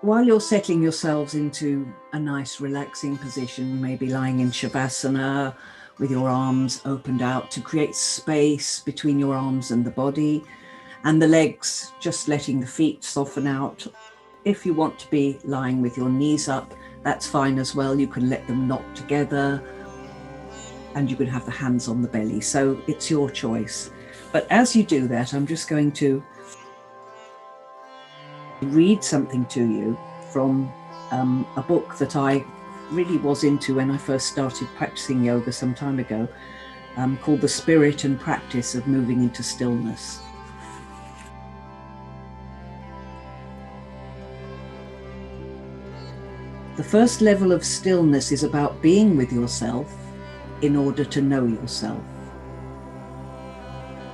while you're settling yourselves into a nice relaxing position, maybe lying in Shavasana with your arms opened out to create space between your arms and the body, and the legs, just letting the feet soften out. If you want to be lying with your knees up, that's fine as well. You can let them knock together and you can have the hands on the belly. So it's your choice. But as you do that, I'm just going to read something to you from a book that I really was into when I first started practicing yoga some time ago, called The Spirit and Practice of Moving into Stillness. The first level of stillness is about being with yourself in order to know yourself.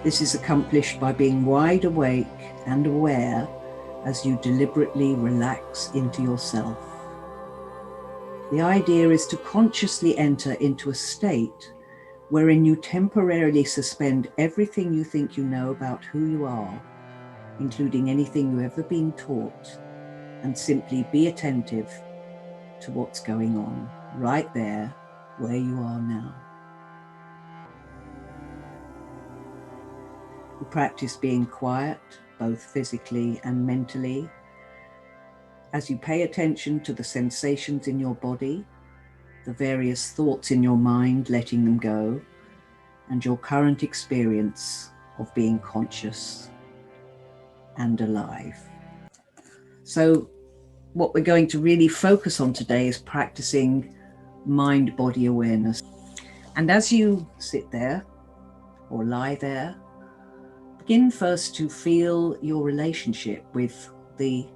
This is accomplished by being wide awake and aware as you deliberately relax into yourself. The idea is to consciously enter into a state wherein you temporarily suspend everything you think you know about who you are, including anything you've ever been taught, and simply be attentive to what's going on right there where you are now. You practice being quiet, both physically and mentally, as you pay attention to the sensations in your body, the various thoughts in your mind, letting them go, and your current experience of being conscious and alive. So what we're going to really focus on today is practicing mind-body awareness. And as you sit there or lie there, begin first to feel your relationship with the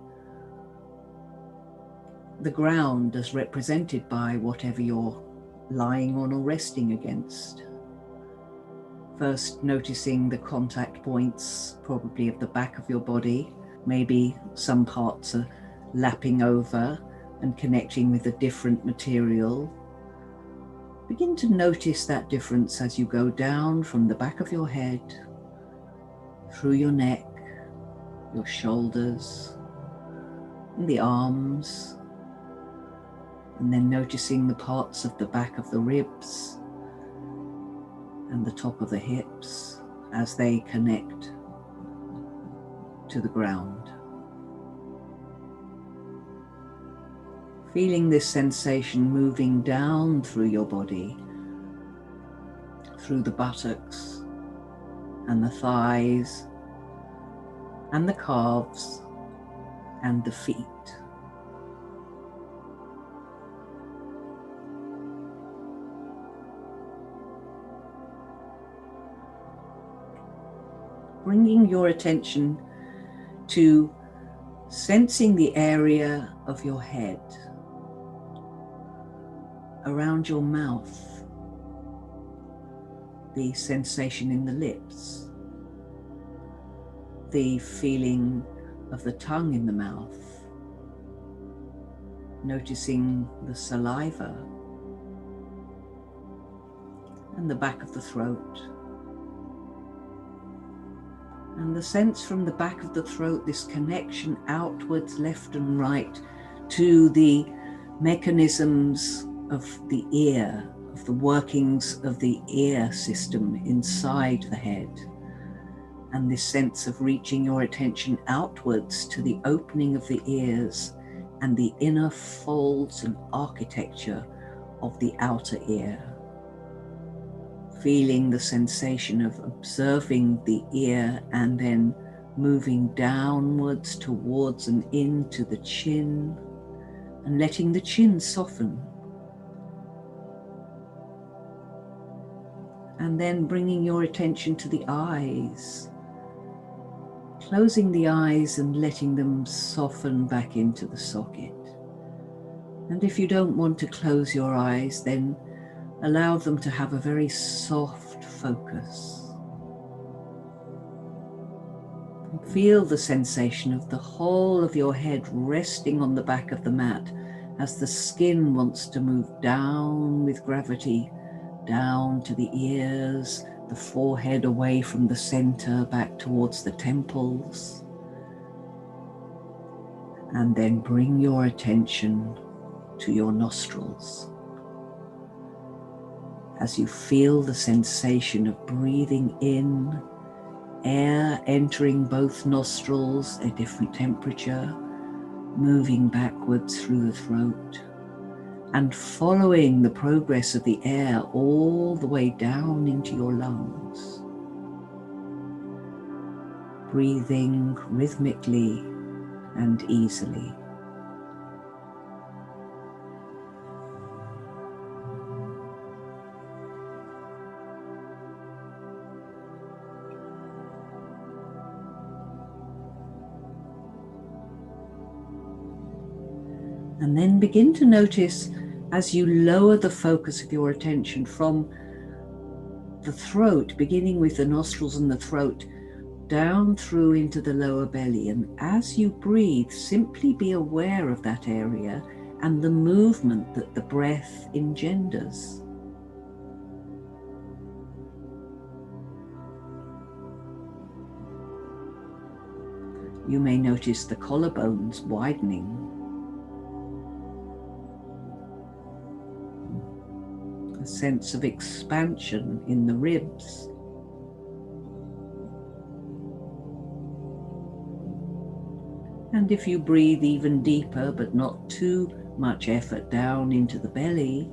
ground as represented by whatever you're lying on or resting against. First, noticing the contact points, probably of the back of your body. Maybe some parts are lapping over and connecting with a different material. Begin to notice that difference as you go down from the back of your head, through your neck, your shoulders, and the arms, and then noticing the parts of the back of the ribs and the top of the hips as they connect to the ground. Feeling this sensation moving down through your body, through the buttocks and the thighs and the calves and the feet. Bringing your attention to sensing the area of your head, around your mouth, the sensation in the lips, the feeling of the tongue in the mouth, noticing the saliva and the back of the throat. And the sense from the back of the throat, this connection outwards, left and right, to the mechanisms of the ear, of the workings of the ear system inside the head. And this sense of reaching your attention outwards to the opening of the ears and the inner folds and architecture of the outer ear. Feeling the sensation of observing the ear and then moving downwards towards and into the chin and letting the chin soften. And then bringing your attention to the eyes, closing the eyes and letting them soften back into the socket. And if you don't want to close your eyes, then allow them to have a very soft focus. And feel the sensation of the whole of your head resting on the back of the mat as the skin wants to move down with gravity, down to the ears, the forehead away from the center, back towards the temples. And then bring your attention to your nostrils as you feel the sensation of breathing in, air entering both nostrils, a different temperature, moving backwards through the throat, and following the progress of the air all the way down into your lungs. Breathing rhythmically and easily. And then begin to notice as you lower the focus of your attention from the throat, beginning with the nostrils and the throat, down through into the lower belly. And as you breathe, simply be aware of that area and the movement that the breath engenders. You may notice the collarbones widening, a sense of expansion in the ribs. And if you breathe even deeper, but not too much effort down into the belly,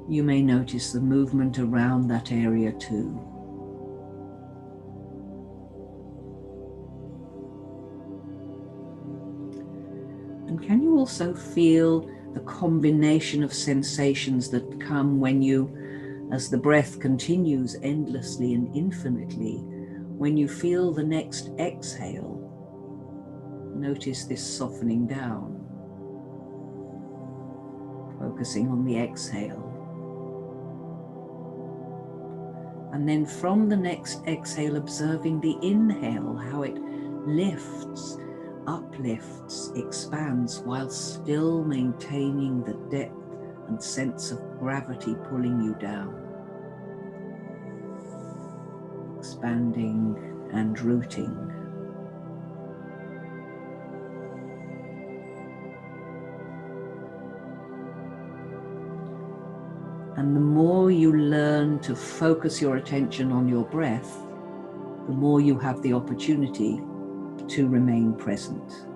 you may notice the movement around that area too. And can you also feel the combination of sensations that come when you, as the breath continues endlessly and infinitely, when you feel the next exhale, notice this softening down, focusing on the exhale. And then from the next exhale, observing the inhale, how it lifts, uplifts, expands, while still maintaining the depth and sense of gravity pulling you down. Expanding and rooting. And the more you learn to focus your attention on your breath, the more you have the opportunity to remain present.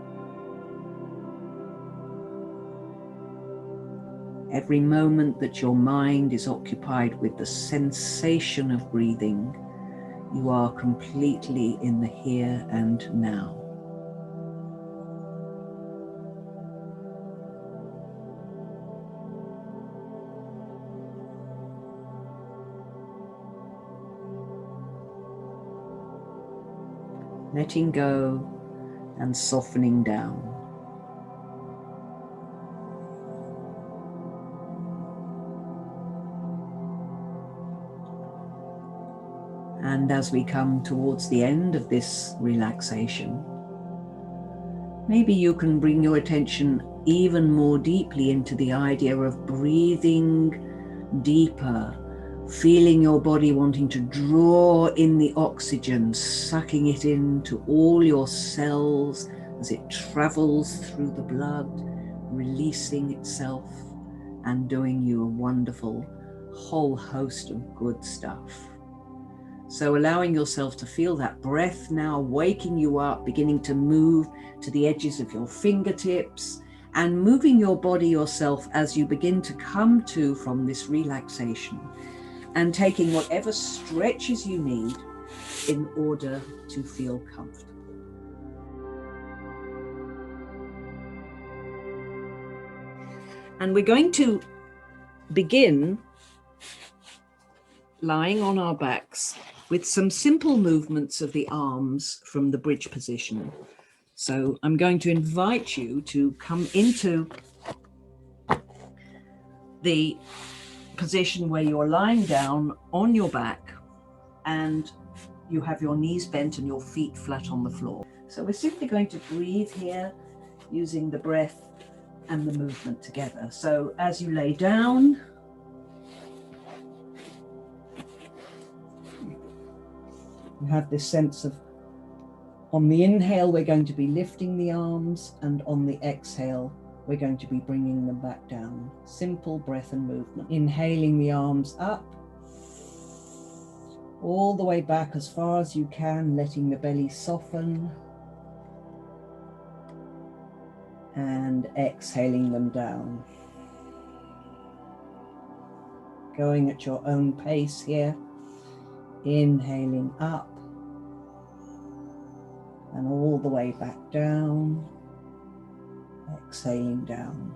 Every moment that your mind is occupied with the sensation of breathing, you are completely in the here and now. Letting go and softening down. And as we come towards the end of this relaxation, maybe you can bring your attention even more deeply into the idea of breathing deeper, feeling your body wanting to draw in the oxygen, sucking it into all your cells as it travels through the blood, releasing itself and doing you a wonderful whole host of good stuff. So allowing yourself to feel that breath now waking you up, beginning to move to the edges of your fingertips and moving your body yourself as you begin to come to from this relaxation and taking whatever stretches you need in order to feel comfortable. And we're going to begin lying on our backs with some simple movements of the arms from the bridge position. So I'm going to invite you to come into the position where you're lying down on your back and you have your knees bent and your feet flat on the floor. So we're simply going to breathe here using the breath and the movement together. So as you lay down, you have this sense of On the inhale, we're going to be lifting the arms, and on the exhale, we're going to be bringing them back down. Simple breath and movement. Inhaling the arms up, all the way back as far as you can, letting the belly soften. And exhaling them down. Going at your own pace here. Inhaling up. And all the way back down. Exhaling down.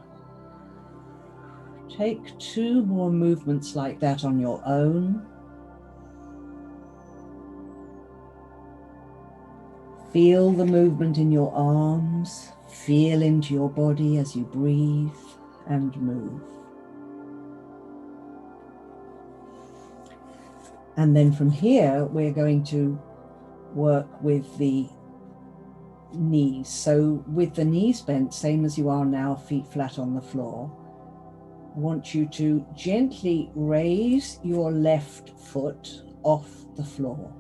Take 2 more movements like that on your own. Feel the movement in your arms. Feel into your body as you breathe and move. And then from here, we're going to work with the knees. So with the knees bent, same as you are now, feet flat on the floor, I want you to gently raise your left foot off the floor.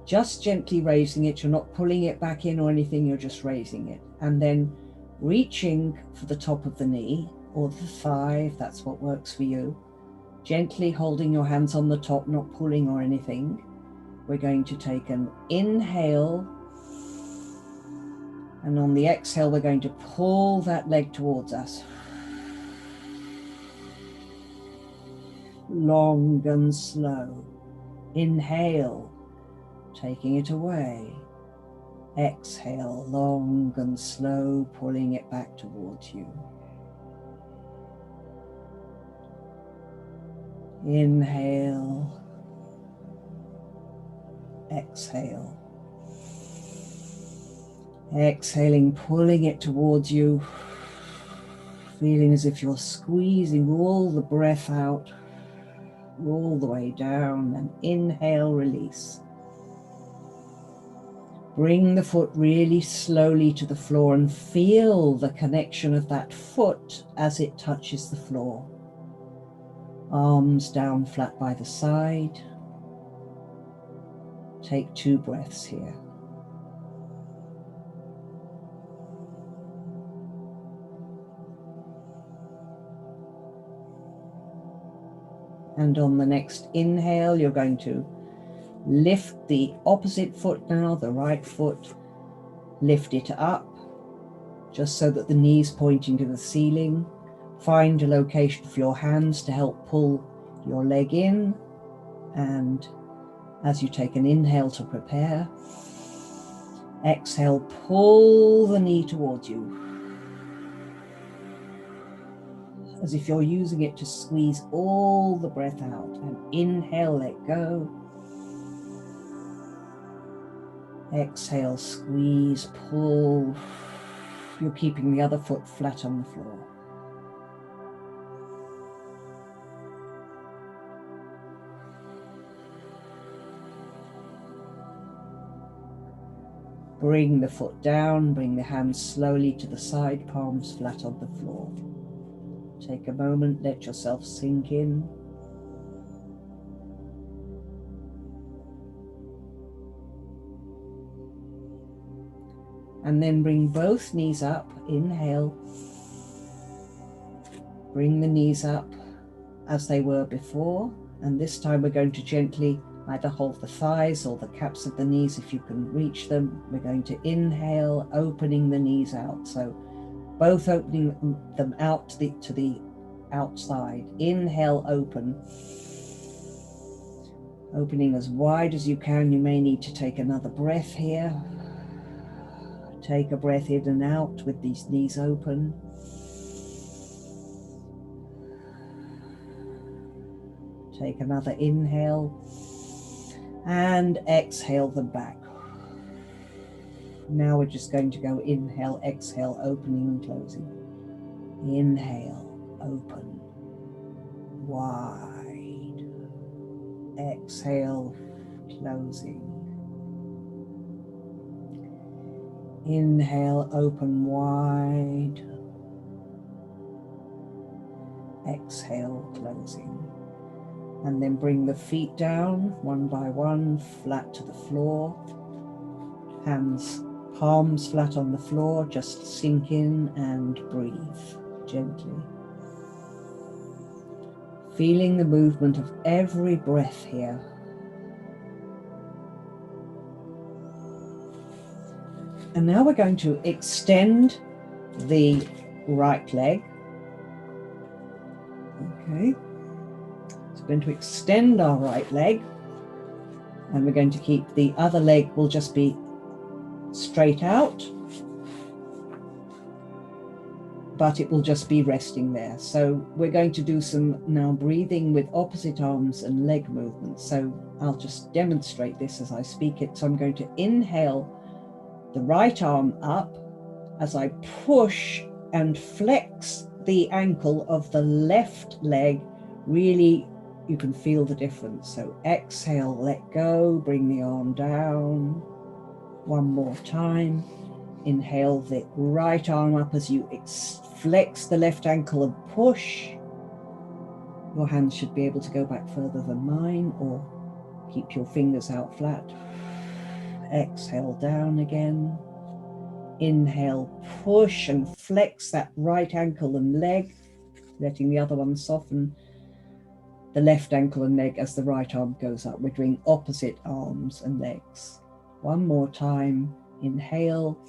Just gently raising it. You're not pulling it back in or anything, you're just raising it. And then reaching for the top of the knee or the thigh, if that's what works for you. Gently holding your hands on the top, not pulling or anything. We're going to take an inhale. And on the exhale, we're going to pull that leg towards us. Long and slow. Inhale, taking it away. Exhale, long and slow, pulling it back towards you. Inhale. Exhale. Exhaling, pulling it towards you. Feeling as if you're squeezing all the breath out, all the way down, and inhale, release. Bring the foot really slowly to the floor and feel the connection of that foot as it touches the floor. Arms down flat by the side. Take 2 breaths here. And on the next inhale, you're going to lift the opposite foot now, the right foot. Lift it up, just so that the knee's pointing to the ceiling. Find a location for your hands to help pull your leg in. And as you take an inhale to prepare, exhale, pull the knee towards you. As if you're using it to squeeze all the breath out. And inhale, let go. Exhale, squeeze, pull. You're keeping the other foot flat on the floor. Bring the foot down, bring the hands slowly to the side, palms flat on the floor. Take a moment, let yourself sink in. And then bring both knees up, inhale. Bring the knees up as they were before, and this time we're going to gently either hold the thighs or the caps of the knees if you can reach them. We're going to inhale, opening the knees out. So both opening them out to the outside. Inhale, open. Opening as wide as you can. You may need to take another breath here. Take a breath in and out with these knees open. Take another inhale and exhale them back. Now we're just going to go inhale, exhale, opening and closing. Inhale, open, wide. Exhale, closing. Inhale, open wide. Exhale, closing. And then bring the feet down one by one, flat to the floor. Hands, palms flat on the floor, just sink in and breathe gently. Feeling the movement of every breath here. And now we're going to extend the right leg. Okay. So we're going to extend our right leg, and we're going to keep the other leg will just be straight out, but it will just be resting there. So we're going to do some now breathing with opposite arms and leg movements. So I'll just demonstrate this as I speak it. So I'm going to inhale the right arm up as I push and flex the ankle of the left leg. Really, you can feel the difference. So exhale, let go, bring the arm down. One more time. Inhale the right arm up as you flex the left ankle and push. Your hands should be able to go back further than mine, or keep your fingers out flat. Exhale down again. Inhale, push and flex that right ankle and leg, letting the other one soften the left ankle and leg as the right arm goes up. We're doing opposite arms and legs. One more time. Inhale,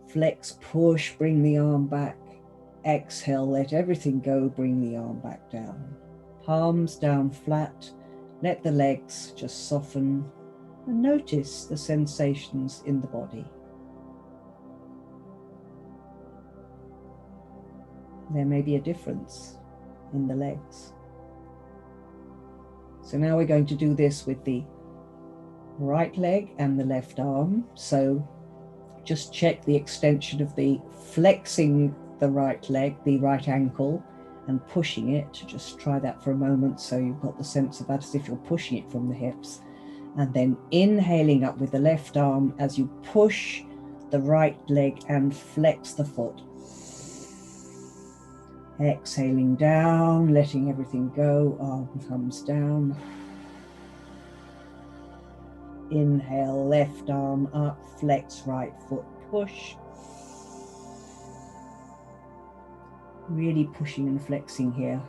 flex, push, bring the arm back. Exhale, let everything go, bring the arm back down. Palms down flat, let the legs just soften, and notice the sensations in the body. There may be a difference in the legs. So now we're going to do this with the right leg and the left arm. So just check the extension of the flexing the right leg, the right ankle, and pushing it. Just try that for a moment so you've got the sense of that as if you're pushing it from the hips. And then inhaling up with the left arm as you push the right leg and flex the foot. Exhaling down, letting everything go, arm comes down. Inhale, left arm up, flex right foot, push. Really pushing and flexing here.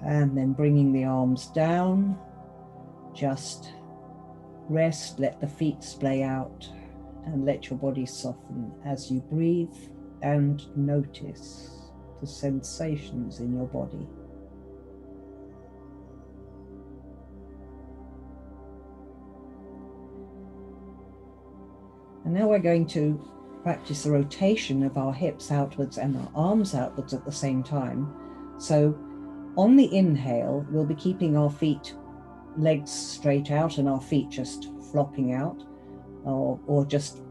And then bringing the arms down, just rest, let the feet splay out, and let your body soften as you breathe and notice the sensations in your body. And now we're going to practice the rotation of our hips outwards and our arms outwards at the same time. So on the inhale, we'll be keeping our legs straight out and our feet just flopping out, or just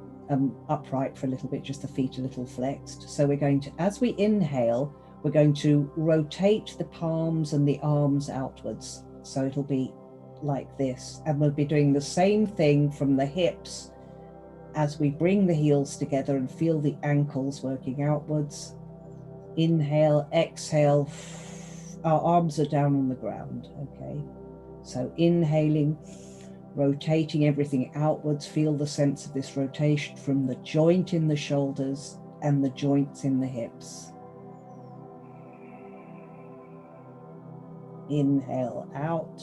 upright for a little bit, just the feet a little flexed. So we're going to, as we inhale, we're going to rotate the palms and the arms outwards. So it'll be like this. And we'll be doing the same thing from the hips as we bring the heels together and feel the ankles working outwards. Inhale, exhale, our arms are down on the ground, okay? So inhaling, rotating everything outwards, feel the sense of this rotation from the joint in the shoulders and the joints in the hips. Inhale out,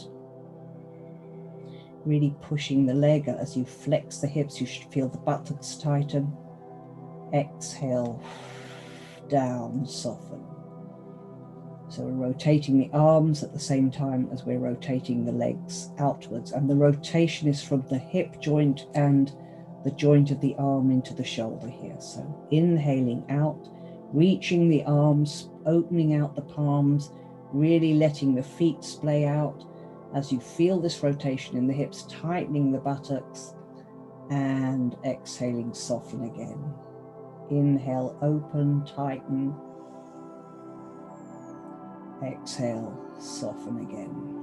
really pushing the leg as you flex the hips, you should feel the buttocks tighten. Exhale, down, soften. So we're rotating the arms at the same time as we're rotating the legs outwards. And the rotation is from the hip joint and the joint of the arm into the shoulder here. So inhaling out, reaching the arms, opening out the palms, really letting the feet splay out as you feel this rotation in the hips, tightening the buttocks, and exhaling, soften again. Inhale, open, tighten. Exhale, soften again.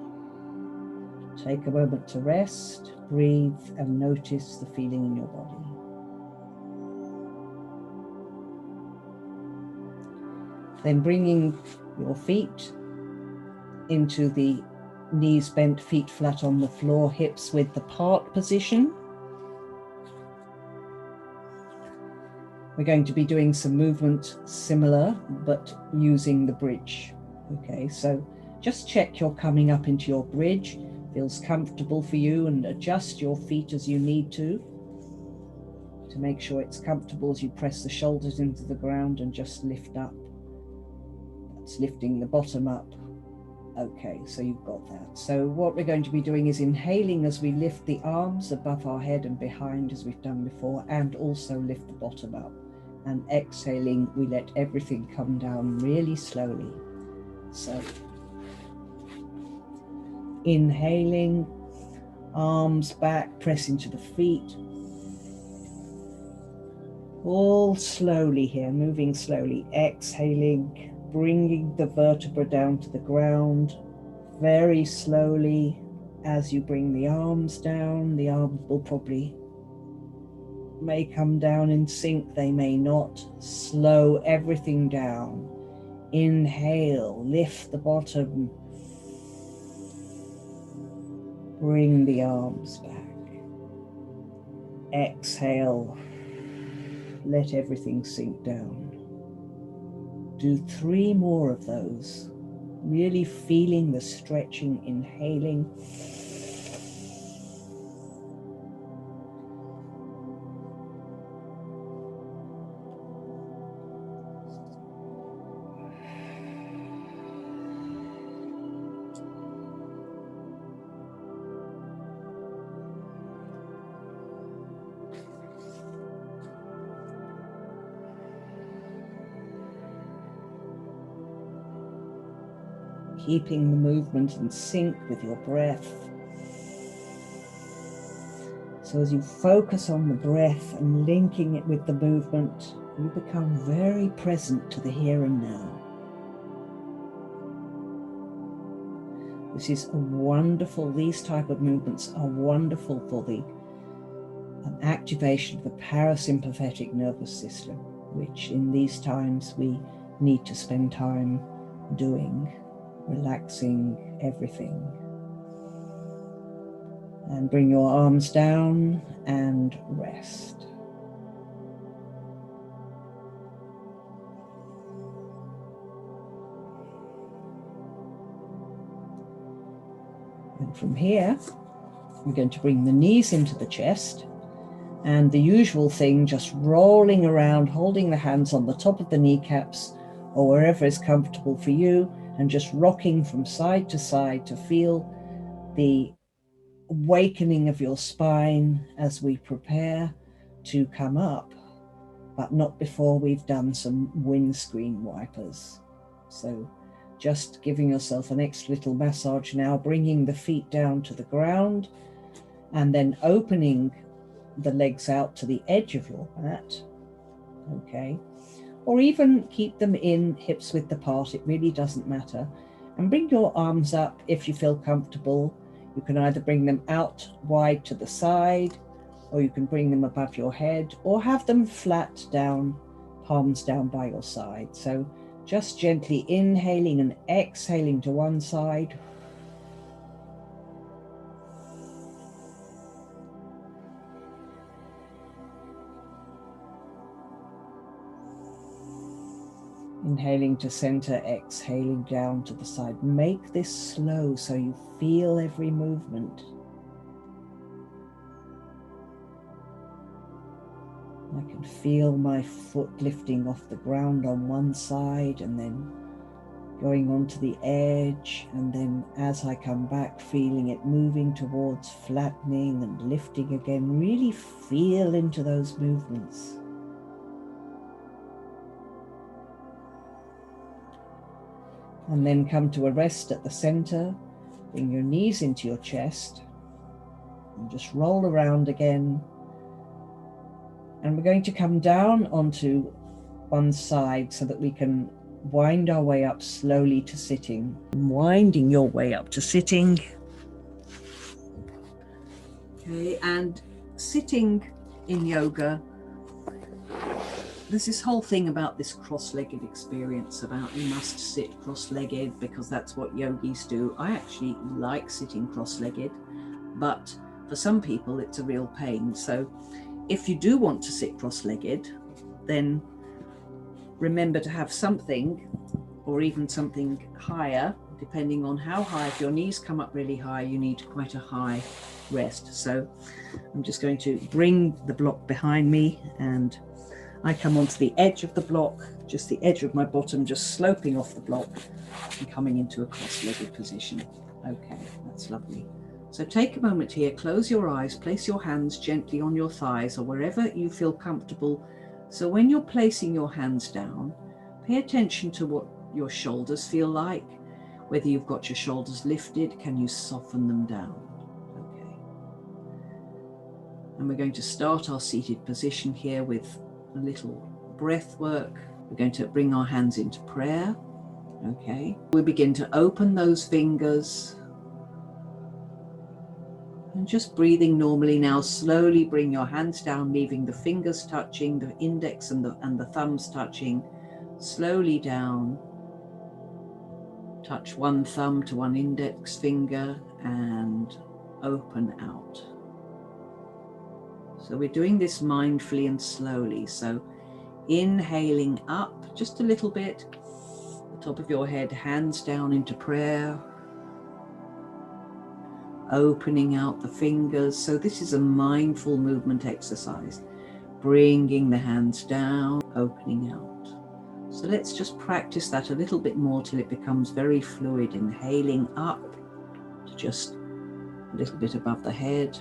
Take a moment to rest, breathe, and notice the feeling in your body. Then bringing your feet into the knees bent, feet flat on the floor, hips width apart position. We're going to be doing some movement similar, but using the bridge. Okay, so just check you're coming up into your bridge, feels comfortable for you, and adjust your feet as you need to make sure it's comfortable as you press the shoulders into the ground and just lift up. That's lifting the bottom up. Okay, so you've got that. So what we're going to be doing is inhaling as we lift the arms above our head and behind as we've done before, and also lift the bottom up. And exhaling, we let everything come down really slowly. So inhaling, arms back, press into the feet. All slowly here, moving slowly, exhaling, bringing the vertebra down to the ground, very slowly. As you bring the arms down, the arms will probably may come down in sync, they may not. Slow everything down. Inhale, lift the bottom, bring the arms back. Exhale, let everything sink down. Do 3 more of those, really feeling the stretching, inhaling. Keeping the movement in sync with your breath. So as you focus on the breath and linking it with the movement, you become very present to the here and now. This is wonderful. These type of movements are wonderful for the activation of the parasympathetic nervous system, which in these times we need to spend time doing, relaxing everything. And bring your arms down and rest. And from here, we're going to bring the knees into the chest, and the usual thing, just rolling around, holding the hands on the top of the kneecaps or wherever is comfortable for you, and just rocking from side to side to feel the awakening of your spine as we prepare to come up, but not before we've done some windscreen wipers. So just giving yourself an extra little massage now, bringing the feet down to the ground and then opening the legs out to the edge of your mat. Okay. Or even keep them in, hips width apart, it really doesn't matter. And bring your arms up if you feel comfortable. You can either bring them out wide to the side, or you can bring them above your head, or have them flat down, palms down by your side. So just gently inhaling and exhaling to one side. Inhaling to center, exhaling down to the side. Make this slow so you feel every movement. I can feel my foot lifting off the ground on one side and then going onto the edge, and then as I come back, feeling it moving towards flattening and lifting again. Really feel into those movements. And then come to a rest at the center. Bring your knees into your chest and just roll around again. And we're going to come down onto one side so that we can wind our way up slowly to sitting. Winding your way up to sitting. Okay, and sitting in yoga there's this whole thing about this cross-legged experience, about you must sit cross-legged because that's what yogis do. I actually like sitting cross-legged, but for some people it's a real pain. So if you do want to sit cross-legged, then remember to have something, or even something higher, depending on how high. If your knees come up really high, you need quite a high rest. So I'm just going to bring the block behind me, and I come onto the edge of the block, just the edge of my bottom, just sloping off the block and coming into a cross-legged position. Okay, that's lovely. So take a moment here, close your eyes, place your hands gently on your thighs or wherever you feel comfortable. So when you're placing your hands down, pay attention to what your shoulders feel like, whether you've got your shoulders lifted, can you soften them down? Okay. And we're going to start our seated position here with a little breath work. We're going to bring our hands into prayer. Okay. We begin to open those fingers. And just breathing normally now, slowly bring your hands down, leaving the fingers touching, the index and the thumbs touching, slowly down. Touch one thumb to one index finger and open out. So we're doing this mindfully and slowly. So inhaling up just a little bit, the top of your head, hands down into prayer. Opening out the fingers. So this is a mindful movement exercise. Bringing the hands down, opening out. So let's just practice that a little bit more till it becomes very fluid. Inhaling up to just a little bit above the head,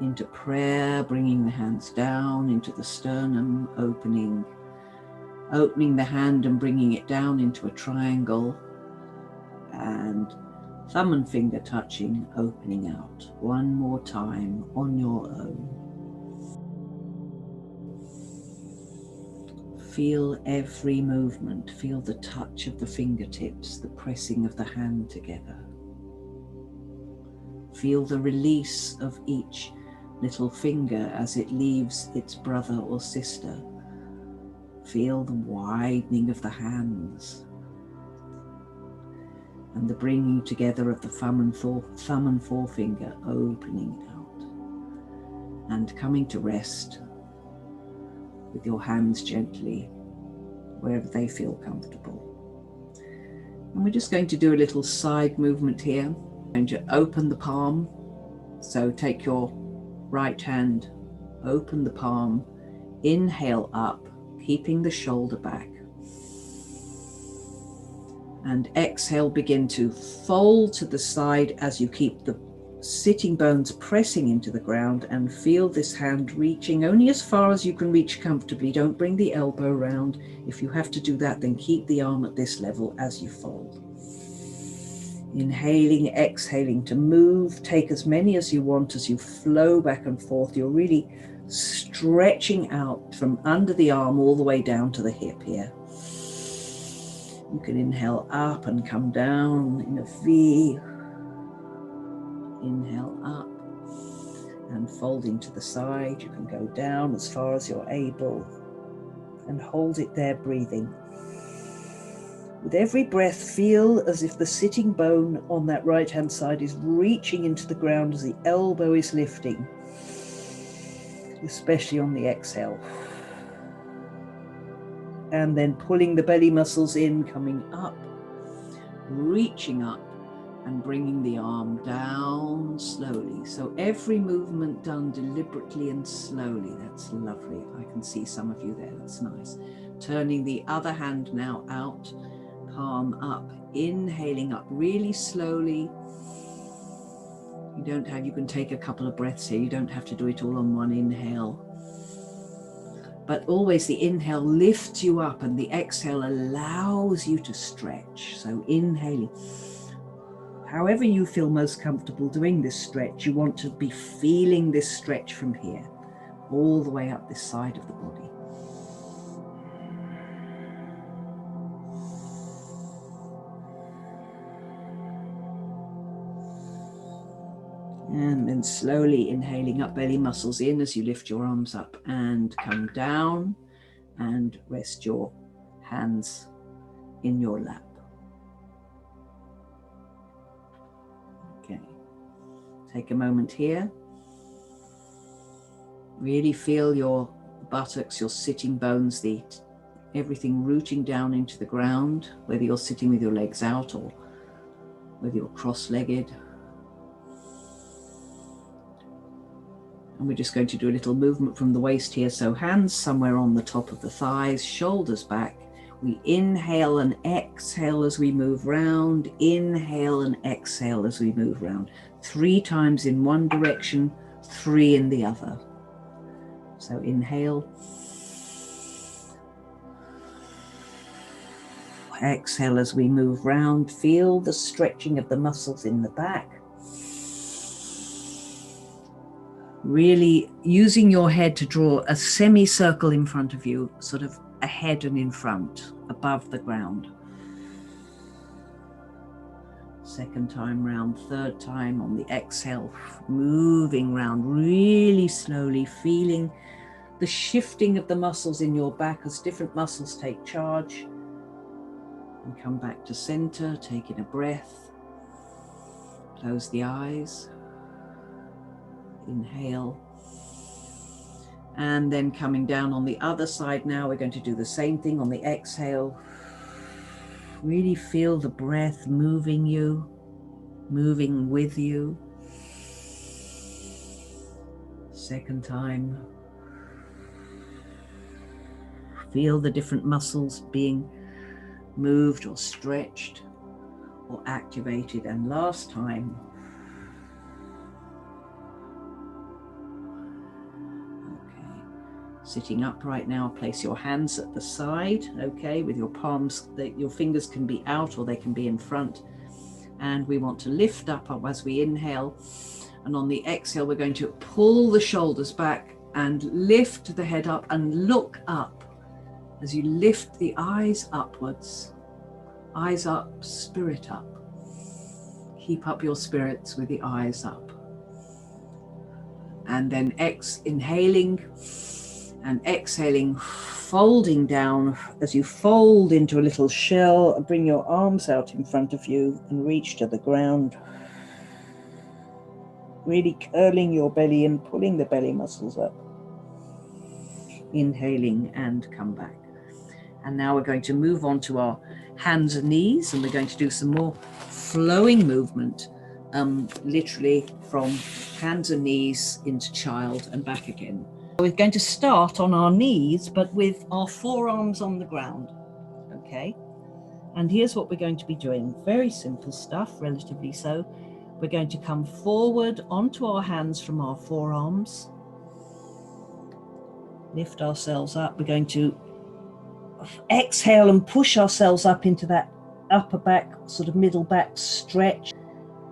into prayer, bringing the hands down into the sternum, opening the hand and bringing it down into a triangle, and thumb and finger touching, opening out. One more time on your own. Feel every movement. Feel the touch of the fingertips, the pressing of the hand together. Feel the release of each little finger as it leaves its brother or sister. Feel the widening of the hands and the bringing together of the thumb and forefinger, opening it out and coming to rest with your hands gently wherever they feel comfortable. And we're just going to do a little side movement here. We're going to open the palm. So take your right hand, open the palm, inhale up, keeping the shoulder back. And exhale, begin to fold to the side as you keep the sitting bones pressing into the ground, and feel this hand reaching only as far as you can reach comfortably. Don't bring the elbow round. If you have to do that, then keep the arm at this level as you fold. Inhaling, exhaling to move. Take as many as you want as you flow back and forth. You're really stretching out from under the arm all the way down to the hip here. You can inhale up and come down in a V. Inhale up and folding to the side. You can go down as far as you're able and hold it there, breathing. With every breath, feel as if the sitting bone on that right-hand side is reaching into the ground as the elbow is lifting, especially on the exhale. And then pulling the belly muscles in, coming up, reaching up, and bringing the arm down slowly. So every movement done deliberately and slowly. That's lovely. I can see some of you there. That's nice. Turning the other hand now out, palm up, inhaling up really slowly. You can take a couple of breaths here. You don't have to do it all on one inhale. But always the inhale lifts you up and the exhale allows you to stretch. So inhaling. However you feel most comfortable doing this stretch, you want to be feeling this stretch from here, all the way up this side of the body. And then slowly inhaling up, belly muscles in as you lift your arms up and come down. and rest your hands in your lap. Okay, take a moment here. Really feel your buttocks, your sitting bones, everything rooting down into the ground, whether you're sitting with your legs out or whether you're cross-legged. And we're just going to do a little movement from the waist here. So hands somewhere on the top of the thighs, shoulders back. We inhale and exhale as we move round. Inhale and exhale as we move round. 3 times in one direction, 3 in the other. So inhale. Exhale as we move round. Feel the stretching of the muscles in the back. Really using your head to draw a semicircle in front of you, sort of ahead and in front, above the ground. Second time round, third time on the exhale, moving round really slowly, feeling the shifting of the muscles in your back as different muscles take charge. And come back to center, taking a breath. Close the eyes. Inhale. And then coming down on the other side now, we're going to do the same thing on the exhale. Really feel the breath moving you, moving with you. Second time. Feel the different muscles being moved or stretched or activated. And last time. Sitting upright now, place your hands at the side, okay, with your palms, your fingers can be out or they can be in front. And we want to lift up as we inhale. And on the exhale, we're going to pull the shoulders back and lift the head up and look up. As you lift the eyes upwards, eyes up, spirit up. Keep up your spirits with the eyes up. And then inhaling and exhaling, folding down. As you fold into a little shell, bring your arms out in front of you and reach to the ground. Really curling your belly and pulling the belly muscles up. Inhaling and come back. And now we're going to move on to our hands and knees, and we're going to do some more flowing movement, literally from hands and knees into child and back again. We're going to start on our knees, but with our forearms on the ground, okay? And here's what we're going to be doing. Very simple stuff, relatively so. We're going to come forward onto our hands from our forearms. Lift ourselves up. We're going to exhale and push ourselves up into that upper back, sort of middle back stretch.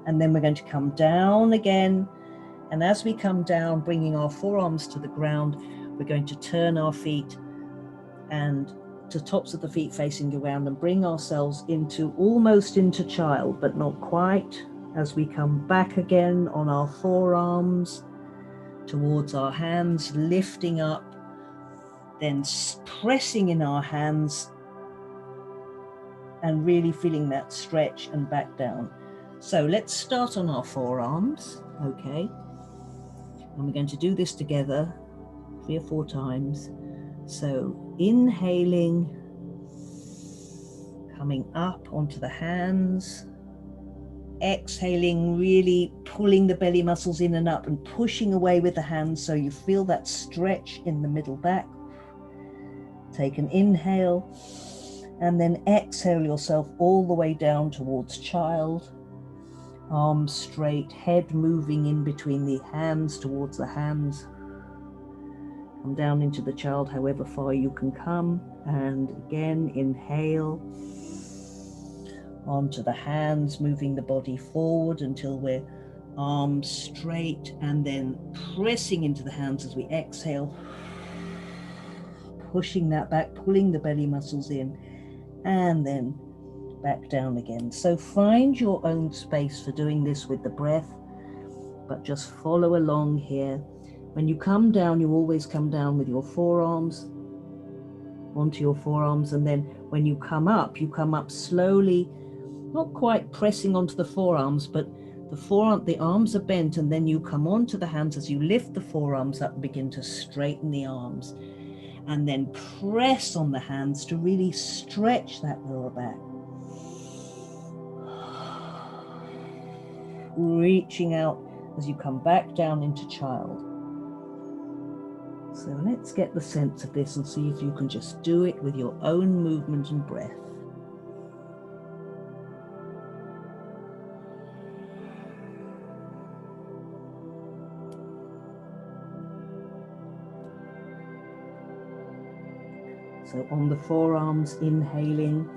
And then we're going to come down again. And as we come down, bringing our forearms to the ground, we're going to turn our feet and to tops of the feet facing around and bring ourselves almost into child, but not quite. As we come back again on our forearms towards our hands, lifting up, then pressing in our hands and really feeling that stretch and back down. So let's start on our forearms, okay? And we're going to do this together 3 or 4 times. So inhaling, coming up onto the hands, exhaling, really pulling the belly muscles in and up and pushing away with the hands so you feel that stretch in the middle back. Take an inhale and then exhale yourself all the way down towards child. Arms straight, head moving in between the hands towards the hands. Come down into the child however far you can come. And again, inhale onto the hands, moving the body forward until we're arms straight, and then pressing into the hands as we exhale. Pushing that back, pulling the belly muscles in, and then back down again. So find your own space for doing this with the breath, but just follow along here. When you come down, you always come down with your forearms onto your forearms, and then when you come up slowly, not quite pressing onto the forearms, but the arms are bent, and then you come onto the hands as you lift the forearms up and begin to straighten the arms, and then press on the hands to really stretch that lower back. Reaching out as you come back down into child. So let's get the sense of this and see if you can just do it with your own movement and breath. So on the forearms, inhaling,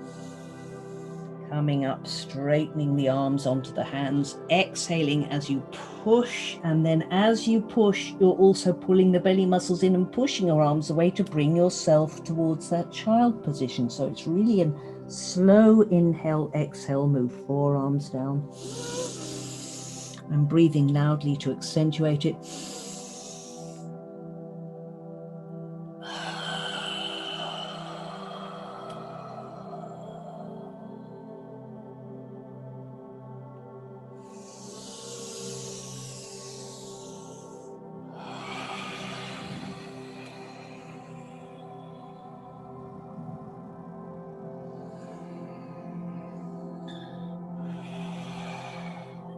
coming up, straightening the arms onto the hands, exhaling as you push, and then as you push, you're also pulling the belly muscles in and pushing your arms away to bring yourself towards that child position. So it's really a slow inhale, exhale, move forearms down. And breathing loudly to accentuate it.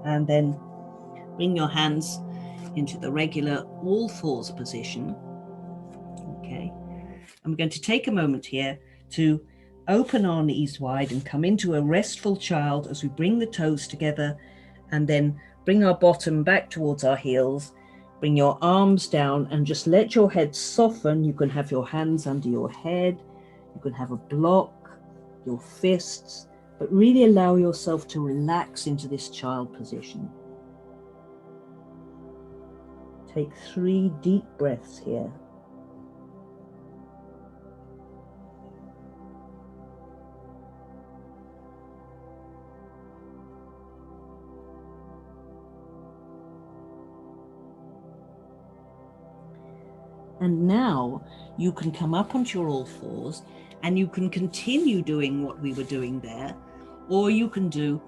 And then bring your hands into the regular all fours position. Okay. And we're going to take a moment here to open our knees wide and come into a restful child as we bring the toes together, and then bring our bottom back towards our heels. Bring your arms down and just let your head soften. You can have your hands under your head. You can have a block, your fists, but really allow yourself to relax into this child position. Take 3 deep breaths here. And now you can come up onto your all fours and you can continue doing what we were doing there, or you can do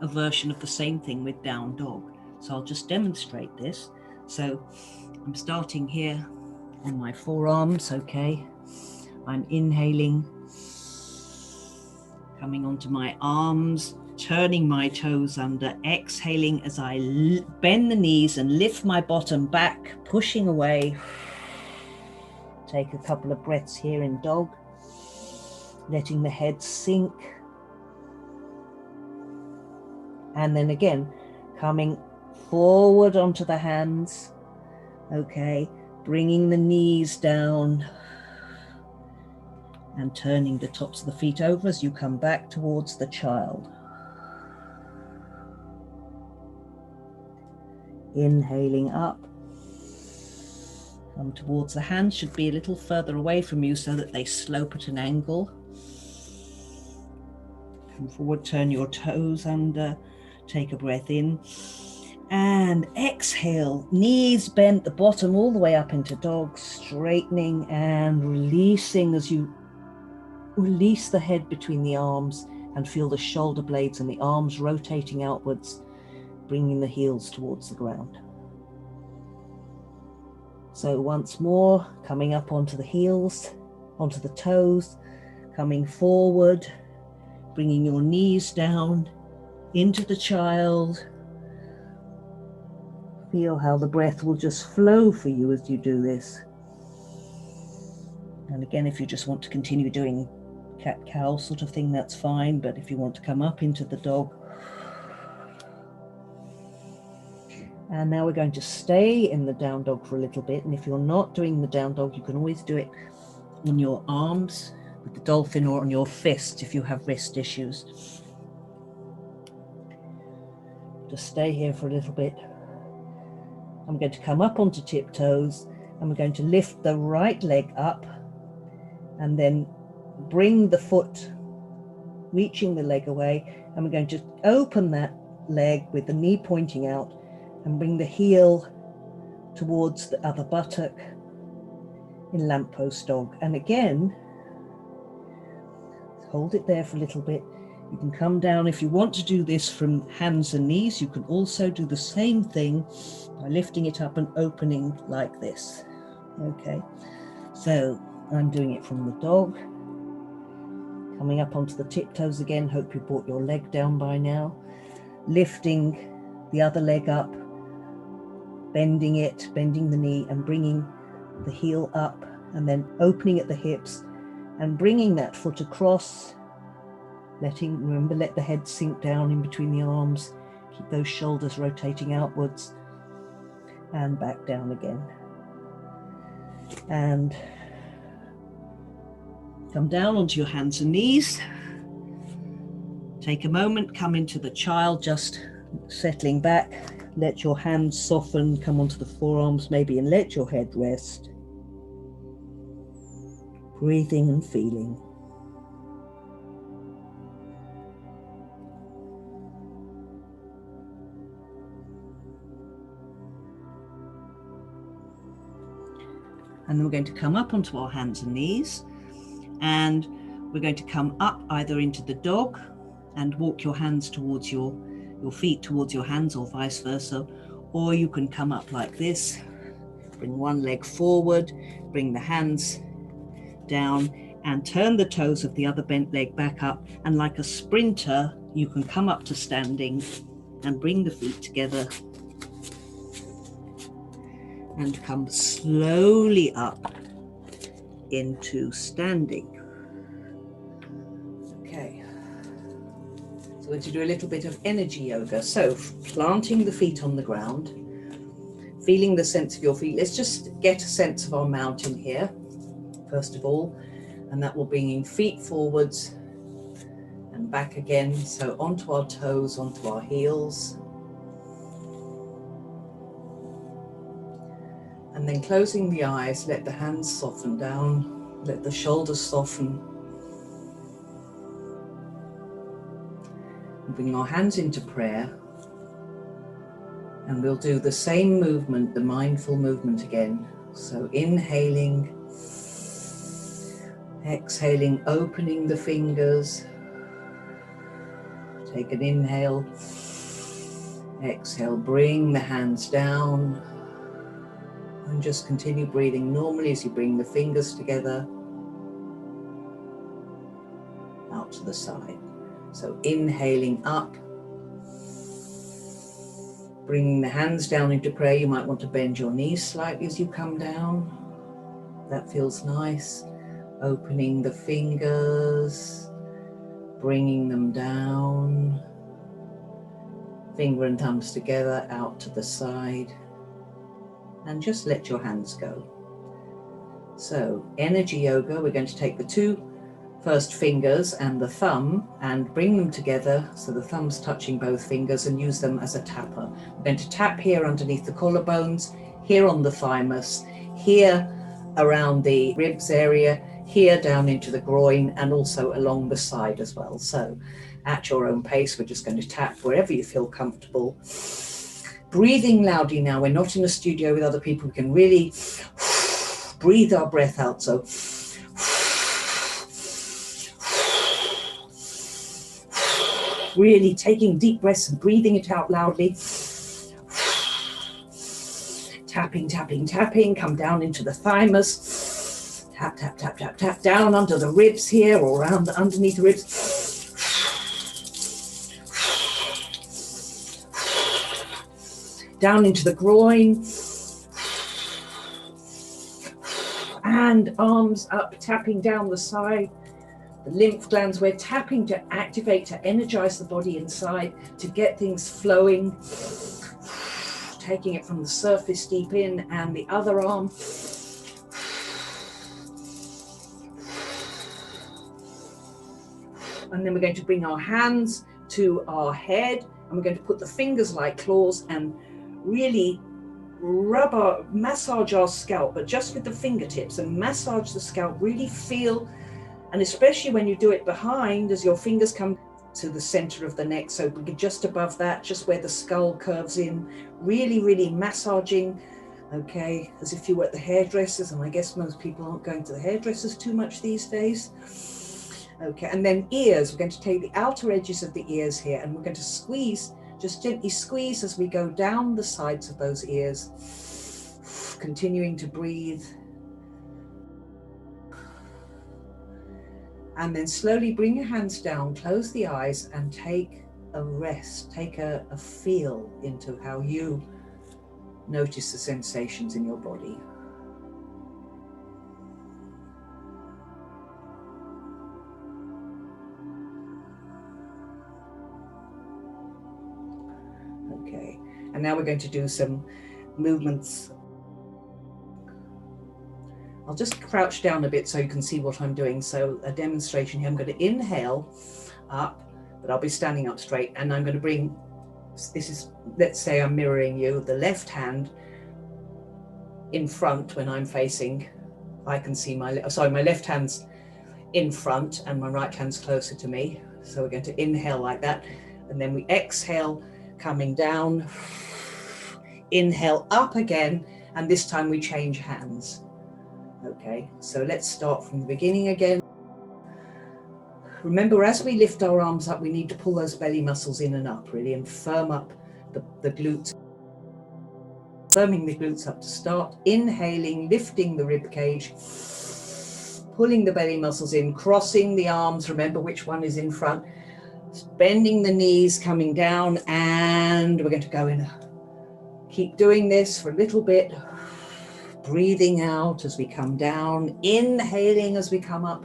a version of the same thing with down dog. So I'll just demonstrate this. So I'm starting here on my forearms, okay? I'm inhaling, coming onto my arms, turning my toes under, exhaling as I bend the knees and lift my bottom back, pushing away. Take a couple of breaths here in dog, letting the head sink. And then again, coming forward onto the hands. Okay, bringing the knees down and turning the tops of the feet over as you come back towards the child. Inhaling up. Come towards the hands, should be a little further away from you so that they slope at an angle. Come forward, turn your toes under, take a breath in. And exhale, knees bent, the bottom all the way up into dog, straightening and releasing as you release the head between the arms and feel the shoulder blades and the arms rotating outwards, bringing the heels towards the ground. So once more, coming up onto the heels, onto the toes, coming forward, bringing your knees down into the child. Feel how the breath will just flow for you as you do this. And again, if you just want to continue doing cat-cow sort of thing, that's fine. But if you want to come up into the dog. And now we're going to stay in the down dog for a little bit. And if you're not doing the down dog, you can always do it on your arms with the dolphin or on your fists if you have wrist issues. Just stay here for a little bit. I'm going to come up onto tiptoes and we're going to lift the right leg up and then bring the foot, reaching the leg away, and we're going to open that leg with the knee pointing out and bring the heel towards the other buttock in lamppost dog. And again, Hold it there for a little bit. You can come down. If you want to do this from hands and knees, you can also do the same thing by lifting it up and opening like this. Okay, so I'm doing it from the dog. Coming up onto the tiptoes again. Hope you brought your leg down by now. Lifting the other leg up, bending it, bending the knee and bringing the heel up, and then opening at the hips and bringing that foot across. Remember, let the head sink down in between the arms. Keep those shoulders rotating outwards and back down again. And come down onto your hands and knees. Take a moment, come into the child, just settling back. Let your hands soften, come onto the forearms maybe, and let your head rest. Breathing and feeling. And then we're going to come up onto our hands and knees, and we're going to come up either into the dog and walk your hands towards your feet towards your hands, or vice versa, or you can come up like this, bring one leg forward, bring the hands down and turn the toes of the other bent leg back up, and like a sprinter you can come up to standing and bring the feet together and come slowly up into standing. Okay, so we're going to do a little bit of energy yoga. So planting the feet on the ground, feeling the sense of your feet. Let's just get a sense of our mountain here, first of all, and that will bring feet forwards and back again. So onto our toes, onto our heels. And then closing the eyes, let the hands soften down, let the shoulders soften. And bring our hands into prayer. And we'll do the same movement, the mindful movement again. So inhaling, exhaling, opening the fingers. Take an inhale, exhale, bring the hands down. And just continue breathing normally as you bring the fingers together out to the side. So inhaling up, bringing the hands down into prayer. You might want to bend your knees slightly as you come down. That feels nice. Opening the fingers, bringing them down. Finger and thumbs together out to the side. And just let your hands go. So energy yoga, we're going to take the two first fingers and the thumb and bring them together, so the thumb's touching both fingers, and use them as a tapper. We're going to tap here underneath the collarbones, here on the thymus, here around the ribs area, here down into the groin, and also along the side as well. So at your own pace, we're just going to tap wherever you feel comfortable. Breathing loudly now. We're not in a studio with other people. We can really breathe our breath out. So really taking deep breaths and breathing it out loudly. Tapping, tapping, tapping. Come down into the thymus. Tap, tap, tap, tap, tap. Down under the ribs here, or around underneath the ribs. Down into the groin. And arms up, tapping down the side. The lymph glands, we're tapping to activate, to energize the body inside, to get things flowing. Taking it from the surface deep in, and the other arm. And then we're going to bring our hands to our head, and we're going to put the fingers like claws and really massage our scalp, but just with the fingertips, and massage the scalp. Really feel, and especially when you do it behind, as your fingers come to the center of the neck, so just above that, just where the skull curves in, really, really massaging, okay, as if you were at the hairdressers, and I guess most people aren't going to the hairdressers too much these days. Okay, and then ears, we're going to take the outer edges of the ears here and we're going to squeeze, just gently squeeze as we go down the sides of those ears, continuing to breathe. And then slowly bring your hands down, close the eyes and take a rest, take a feel into how you notice the sensations in your body. Okay, and now we're going to do some movements. I'll just crouch down a bit so you can see what I'm doing. So a demonstration here, I'm going to inhale up, but I'll be standing up straight, and I'm going to bring, this is, let's say I'm mirroring you, the left hand in front when I'm facing, I can see my left hand's in front and my right hand's closer to me. So we're going to inhale like that, and then we exhale, coming down, inhale up again, and this time we change hands. Okay, so let's start from the beginning again. Remember, as we lift our arms up, we need to pull those belly muscles in and up, really, and firm up the glutes. Firming the glutes up to start. Inhaling, lifting the rib cage, pulling the belly muscles in, crossing the arms. Remember which one is in front. Bending the knees, coming down, and we're going to go in. Keep doing this for a little bit. Breathing out as we come down, inhaling as we come up.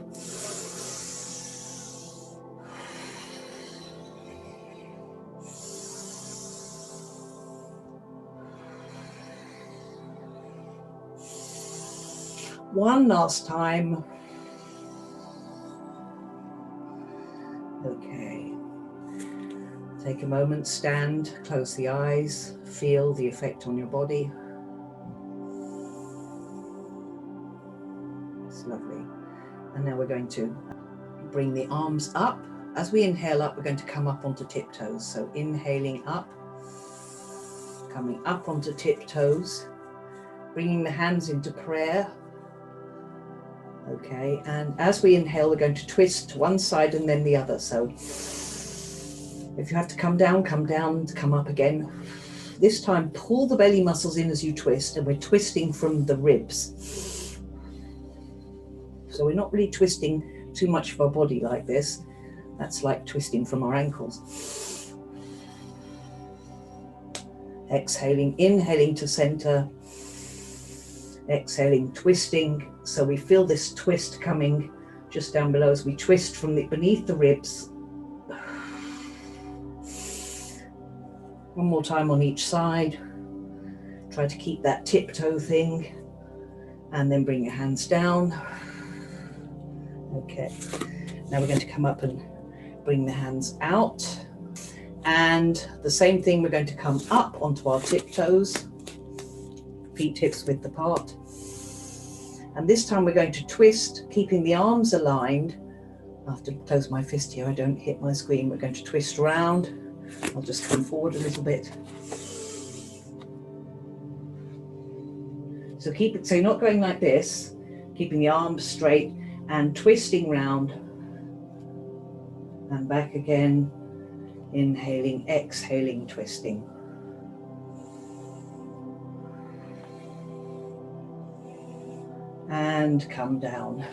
One last time. Okay. Take a moment, stand, close the eyes, feel the effect on your body. It's lovely. And now we're going to bring the arms up. As we inhale up, we're going to come up onto tiptoes. So inhaling up, coming up onto tiptoes, bringing the hands into prayer. Okay, and as we inhale, we're going to twist to one side and then the other. So if you have to come down, come up again. This time, pull the belly muscles in as you twist, and we're twisting from the ribs. So we're not really twisting too much of our body like this. That's like twisting from our ankles. Exhaling, inhaling to center. Exhaling, twisting. So we feel this twist coming just down below as we twist from beneath the ribs. One more time on each side. Try to keep that tiptoe thing, and then bring your hands down. Okay, now we're going to come up and bring the hands out, and the same thing, we're going to come up onto our tiptoes, feet hips width apart, and this time we're going to twist, keeping the arms aligned. I have to close my fist here, I don't hit my screen. We're going to twist round. I'll just come forward a little bit. So keep it, so you're not going like this, keeping the arms straight and twisting round and back again, inhaling, exhaling, twisting. And come down.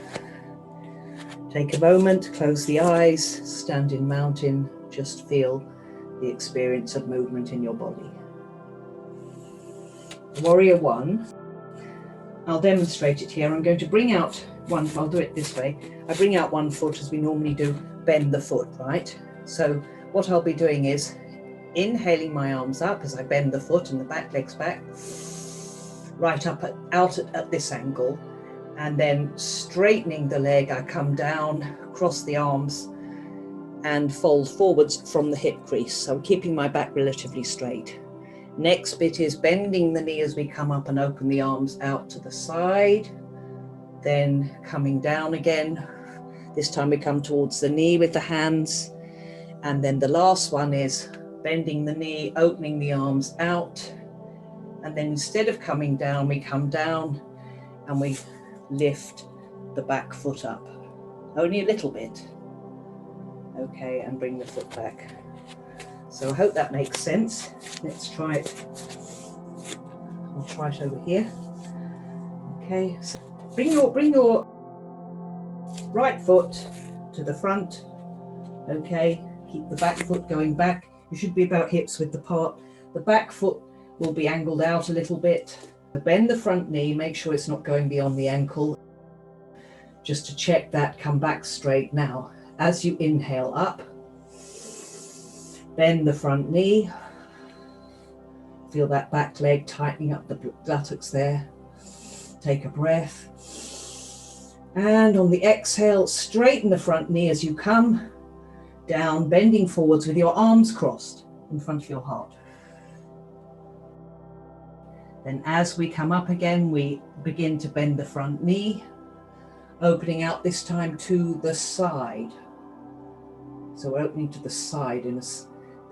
Take a moment, close the eyes, stand in mountain, just feel the experience of movement in your body. Warrior one. I'll demonstrate it here. I'm going to bring out one, I'll do it this way. I bring out one foot as we normally do, bend the foot, right? So what I'll be doing is inhaling my arms up as I bend the foot and the back leg's back, right up out at this angle, and then straightening the leg, I come down, cross the arms and fold forwards from the hip crease. So keeping my back relatively straight. Next bit is bending the knee as we come up and open the arms out to the side, then coming down again. This time we come towards the knee with the hands, and then the last one is bending the knee, opening the arms out, and then instead of coming down, we come down and we lift the back foot up, only a little bit. Okay, and bring the foot back. So I hope that makes sense. Let's try it. I'll try it over here. Okay, so bring your right foot to the front. Okay, keep the back foot going back. You should be about hips width apart. The back foot will be angled out a little bit. Bend the front knee, make sure it's not going beyond the ankle. Just to check that, come back straight now. As you inhale up, bend the front knee. Feel that back leg tightening up the buttocks there. Take a breath. And on the exhale, straighten the front knee as you come down, bending forwards with your arms crossed in front of your heart. Then as we come up again, we begin to bend the front knee, opening out this time to the side. So we're opening to the side, and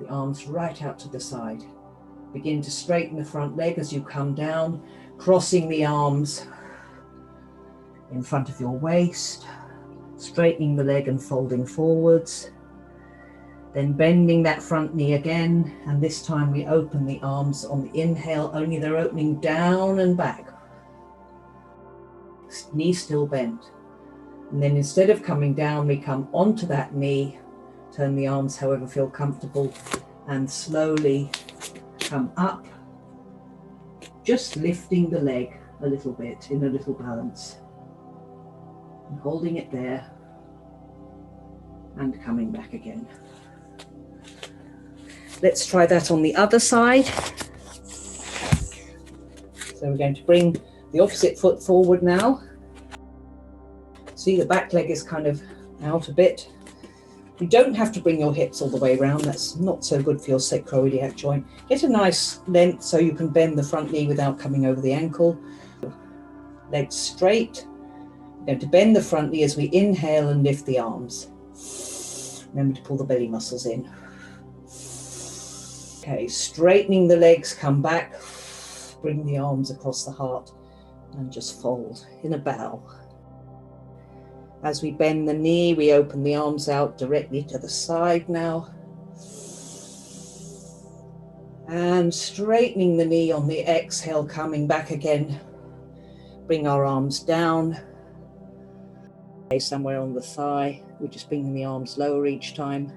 the arms right out to the side. Begin to straighten the front leg as you come down, crossing the arms in front of your waist, straightening the leg and folding forwards. Then bending that front knee again, and this time we open the arms on the inhale, only they're opening down and back. Knee still bent. And then instead of coming down, we come onto that knee, turn the arms however feel comfortable, and slowly come up, just lifting the leg a little bit in a little balance. And holding it there, and coming back again. Let's try that on the other side. So we're going to bring the opposite foot forward now. See, the back leg is kind of out a bit. You don't have to bring your hips all the way around. That's not so good for your sacroiliac joint. Get a nice length so you can bend the front knee without coming over the ankle. Legs straight. We're going to bend the front knee as we inhale and lift the arms. Remember to pull the belly muscles in. Okay, straightening the legs, come back, bring the arms across the heart and just fold in a bow. As we bend the knee, we open the arms out directly to the side now. And straightening the knee on the exhale, coming back again. Bring our arms down. Okay, somewhere on the thigh, we're just bringing the arms lower each time.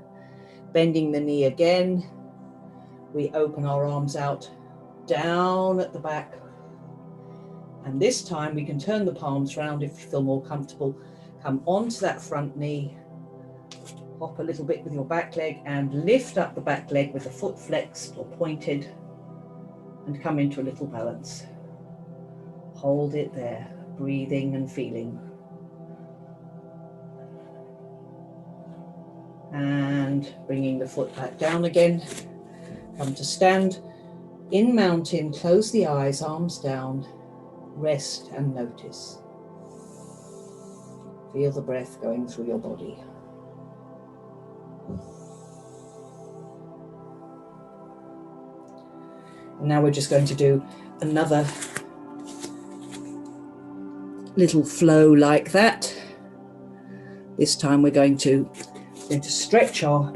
Bending the knee again. We open our arms out, down at the back. And this time we can turn the palms round if you feel more comfortable. Come onto that front knee, hop a little bit with your back leg and lift up the back leg with the foot flexed or pointed and come into a little balance. Hold it there, breathing and feeling. And bringing the foot back down again. Come to stand. In mountain, close the eyes, arms down, rest and notice. Feel the breath going through your body. And now we're just going to do another little flow like that. This time we're going to stretch our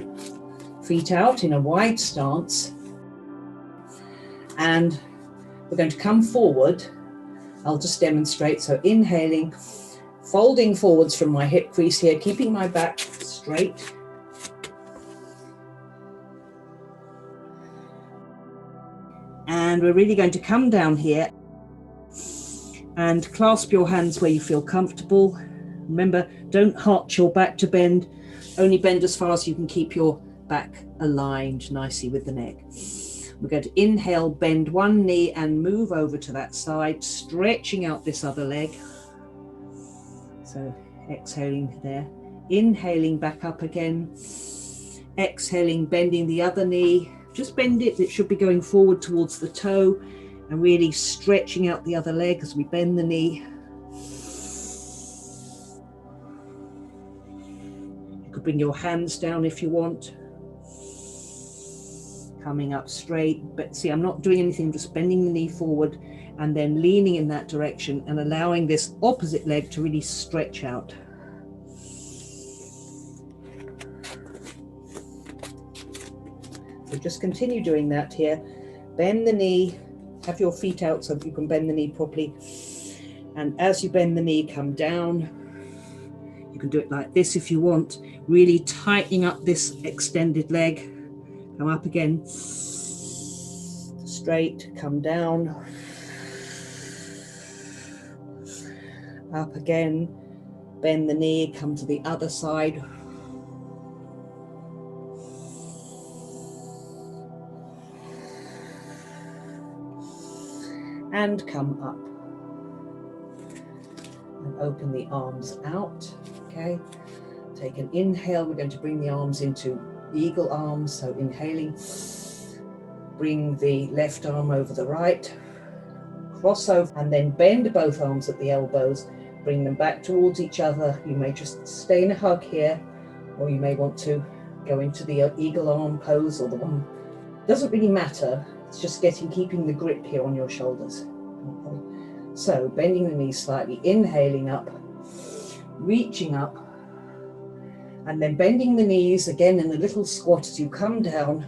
feet out in a wide stance, and we're going to come forward. I'll just demonstrate. So inhaling, folding forwards from my hip crease here, keeping my back straight. And we're really going to come down here and clasp your hands where you feel comfortable. Remember, don't arch your back to bend, only bend as far as you can keep your back aligned nicely with the neck. We're going to inhale, bend one knee and move over to that side, stretching out this other leg. So exhaling there, inhaling back up again, exhaling, bending the other knee. Just bend it, it should be going forward towards the toe, and really stretching out the other leg as we bend the knee. You could bring your hands down if you want. Coming up straight, but see, I'm not doing anything, just bending the knee forward and then leaning in that direction and allowing this opposite leg to really stretch out. So just continue doing that here. Bend the knee, have your feet out so that you can bend the knee properly. And as you bend the knee, come down. You can do it like this if you want, really tightening up this extended leg. Come up again, straight, come down, up again, bend the knee, come to the other side. And come up. And open the arms out, okay? Take an inhale, we're going to bring the arms into eagle arms, so inhaling, bring the left arm over the right, cross over, and then bend both arms at the elbows, bring them back towards each other. You may just stay in a hug here, or you may want to go into the eagle arm pose, or the one, doesn't really matter, it's just keeping the grip here on your shoulders. Okay. So bending the knees slightly, inhaling up, reaching up, and then bending the knees again in a little squat as you come down.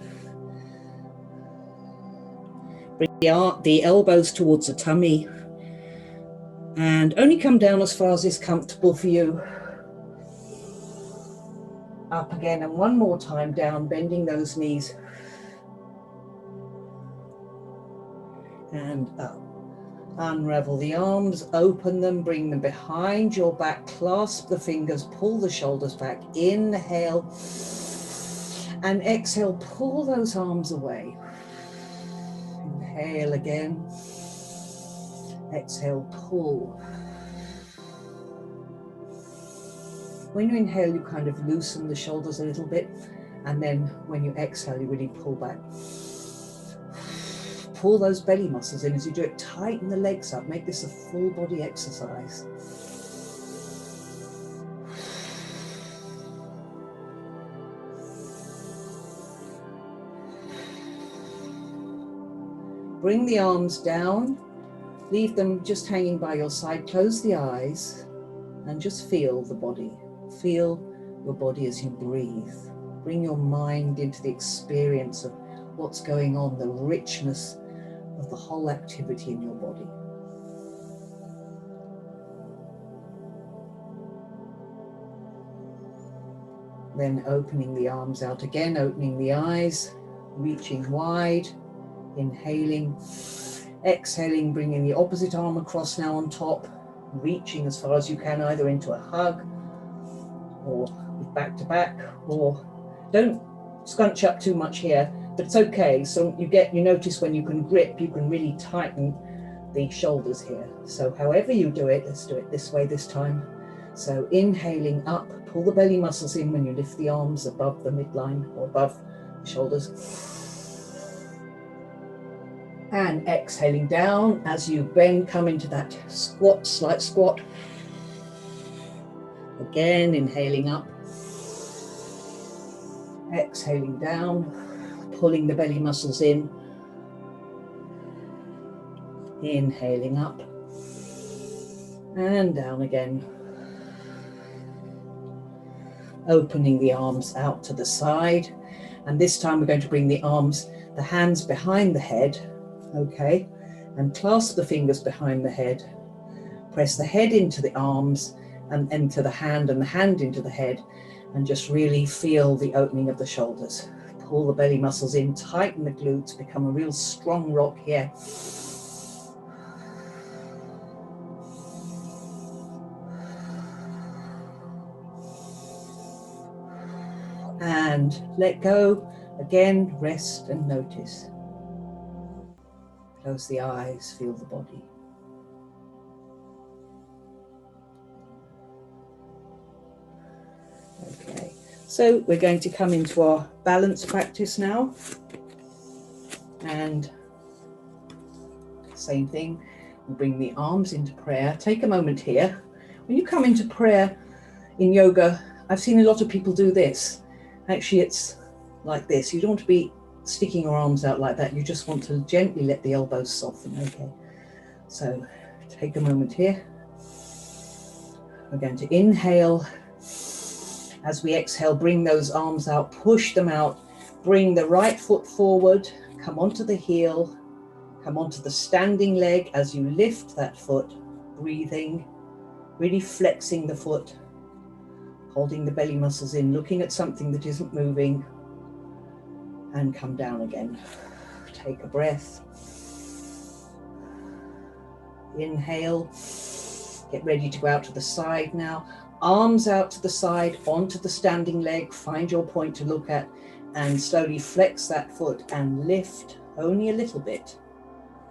Bring the elbows towards the tummy and only come down as far as is comfortable for you. Up again, and one more time down, bending those knees. And up. Unravel the arms, open them, bring them behind your back, clasp the fingers, pull the shoulders back, inhale, and exhale, pull those arms away. Inhale again, exhale, pull. When you inhale, you kind of loosen the shoulders a little bit, and then when you exhale, you really pull back. Pull those belly muscles in as you do it. Tighten the legs up. Make this a full body exercise. Bring the arms down. Leave them just hanging by your side. Close the eyes and just feel the body. Feel your body as you breathe. Bring your mind into the experience of what's going on, the richness of the whole activity in your body. Then opening the arms out again, opening the eyes, reaching wide, inhaling, exhaling, bringing the opposite arm across now on top, reaching as far as you can, either into a hug or back to back, or don't scrunch up too much here, but it's okay. So you notice when you can grip, you can really tighten the shoulders here. So however you do it, let's do it this way this time. So inhaling up, pull the belly muscles in when you lift the arms above the midline or above the shoulders. And exhaling down as you bend, come into that squat, slight squat. Again, inhaling up. Exhaling down, pulling the belly muscles in. Inhaling up. And down again. Opening the arms out to the side. And this time we're going to bring the hands behind the head. Okay. And clasp the fingers behind the head. Press the head into the arms and into the hand, and the hand into the head. And just really feel the opening of the shoulders. Pull the belly muscles in, tighten the glutes, become a real strong rock here. And let go. Again, rest and notice. Close the eyes, feel the body. Okay, so we're going to come into our balance practice now. And same thing, we bring the arms into prayer. Take a moment here. When you come into prayer in yoga, I've seen a lot of people do this. Actually, it's like this. You don't want to be sticking your arms out like that. You just want to gently let the elbows soften, okay? So take a moment here. We're going to inhale. As we exhale, bring those arms out, push them out, Bring the right foot forward, come onto the heel, come onto the standing leg as you lift that foot, breathing, really flexing the foot, holding the belly muscles in, looking at something that isn't moving, and come down again. Take a breath. Inhale. Get ready to go out to the side now. Arms out to the side, onto the standing leg. Find your point to look at and slowly flex that foot and lift only a little bit.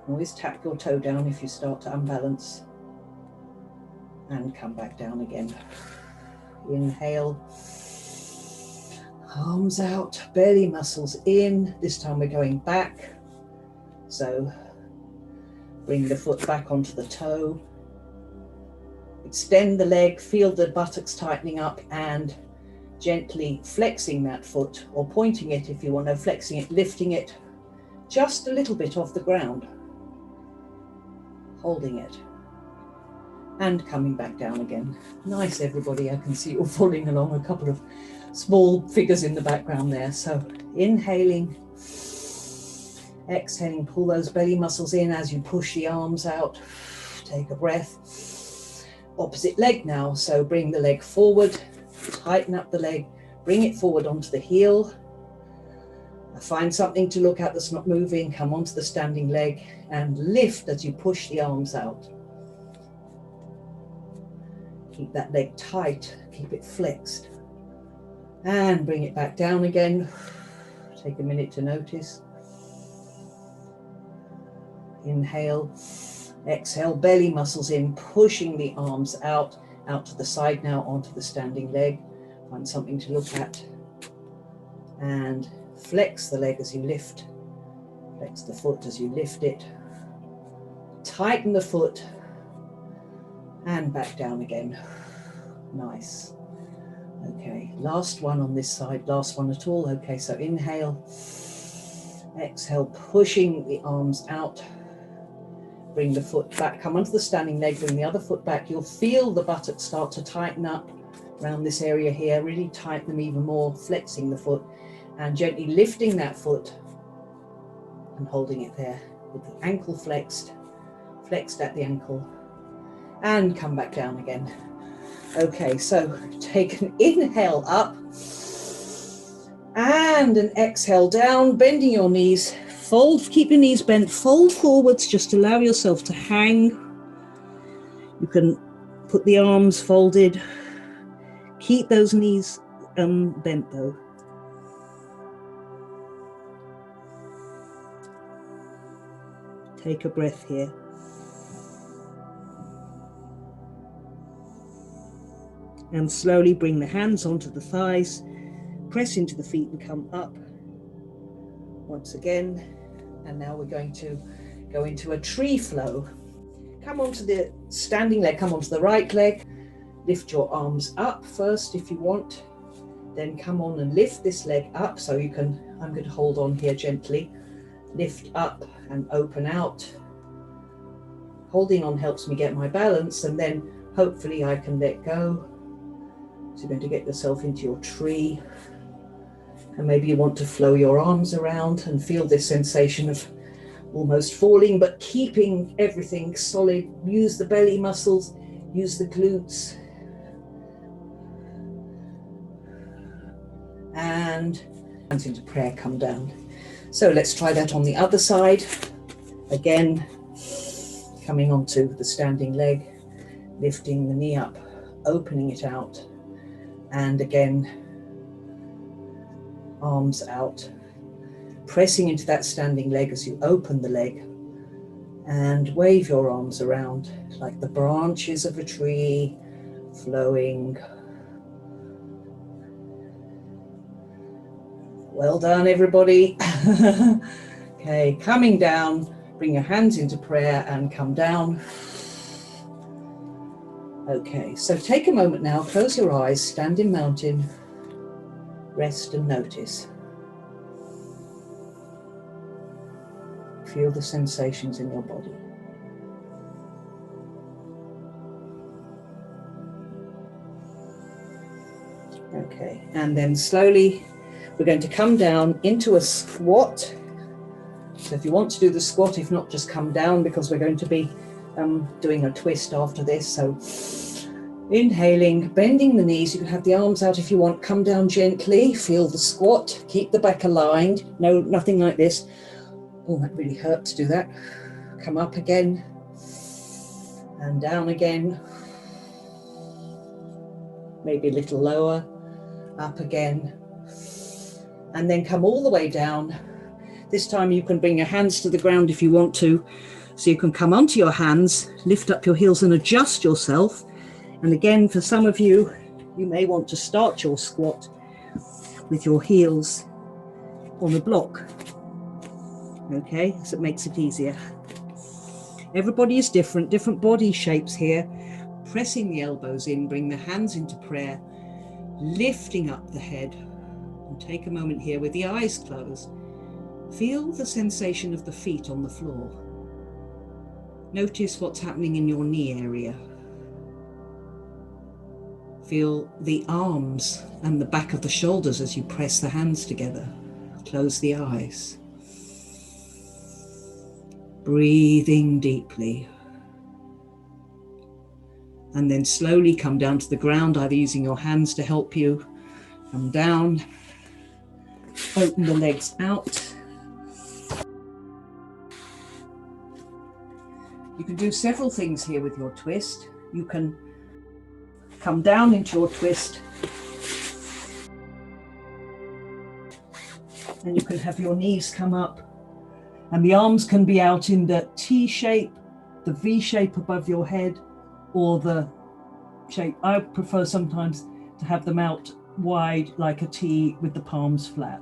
Always tap your toe down if you start to unbalance. And come back down again. Inhale. Arms out, belly muscles in. This time we're going back. So bring the foot back onto the toe. Extend the leg, feel the buttocks tightening up and gently flexing that foot, or pointing it if you want to, flexing it, lifting it just a little bit off the ground. Holding it. And coming back down again. Nice, everybody. I can see you all following along, a couple of small figures in the background there. So inhaling, exhaling, pull those belly muscles in as you push the arms out. Take a breath. Opposite leg now. So bring the leg forward, tighten up the leg, bring it forward onto the heel. Find something to look at that's not moving. Come onto the standing leg and lift as you push the arms out. Keep that leg tight, keep it flexed. And bring it back down again. Take a minute to notice. Inhale, exhale, belly muscles in, pushing the arms out to the side now, onto the standing leg. Find something to look at. And flex the leg as you lift. Flex the foot as you lift it. Tighten the foot. And back down again. Nice. Okay, last one on this side, last one at all. Okay, so inhale, exhale, pushing the arms out. Bring the foot back, come onto the standing leg, bring the other foot back. You'll feel the buttocks start to tighten up around this area here. Really tighten them even more, flexing the foot and gently lifting that foot and holding it there with the ankle flexed at the ankle. And come back down again. Okay, so take an inhale up and an exhale down, bending your knees. Fold, keep your knees bent, fold forwards, just allow yourself to hang. You can put the arms folded. Keep those knees bent though. Take a breath here. And slowly bring the hands onto the thighs, press into the feet and come up. Once again, and now we're going to go into a tree flow. Come onto the standing leg, come onto the right leg, lift your arms up first if you want, then come on and lift this leg up so you can, I'm going to hold on here gently, lift up and open out. Holding on helps me get my balance and then hopefully I can let go. So you're going to get yourself into your tree. And maybe you want to flow your arms around and feel this sensation of almost falling, but keeping everything solid. Use the belly muscles, use the glutes. And hands into prayer, come down. So let's try that on the other side. Again, coming onto the standing leg, lifting the knee up, opening it out. And again, arms out, pressing into that standing leg as you open the leg and wave your arms around like the branches of a tree flowing. Well done, everybody. Okay, coming down, bring your hands into prayer and come down. Okay, so take a moment now, close your eyes, stand in mountain, rest and notice. Feel the sensations in your body. Okay, and then slowly we're going to come down into a squat. So if you want to do the squat, if not, just come down, because we're going to be doing a twist after this. So inhaling, bending the knees. You can have the arms out if you want. Come down gently, feel the squat, keep the back aligned. No, nothing like this. Oh, that really hurt to do that. Come up again and down again. Maybe a little lower, up again, and then come all the way down. This time you can bring your hands to the ground if you want to. So you can come onto your hands, lift up your heels and adjust yourself. And again, for some of you, you may want to start your squat with your heels on a block. Okay, so it makes it easier. Everybody is different body shapes here. Pressing the elbows in, bring the hands into prayer, lifting up the head, and take a moment here with the eyes closed. Feel the sensation of the feet on the floor. Notice what's happening in your knee area. Feel the arms and the back of the shoulders as you press the hands together. Close the eyes. Breathing deeply. And then slowly come down to the ground, either using your hands to help you. Come down. Open the legs out. You can do several things here with your twist. You can come down into your twist, and you can have your knees come up, and the arms can be out in the T shape, the V shape above your head, or the shape. I prefer sometimes to have them out wide like a T with the palms flat,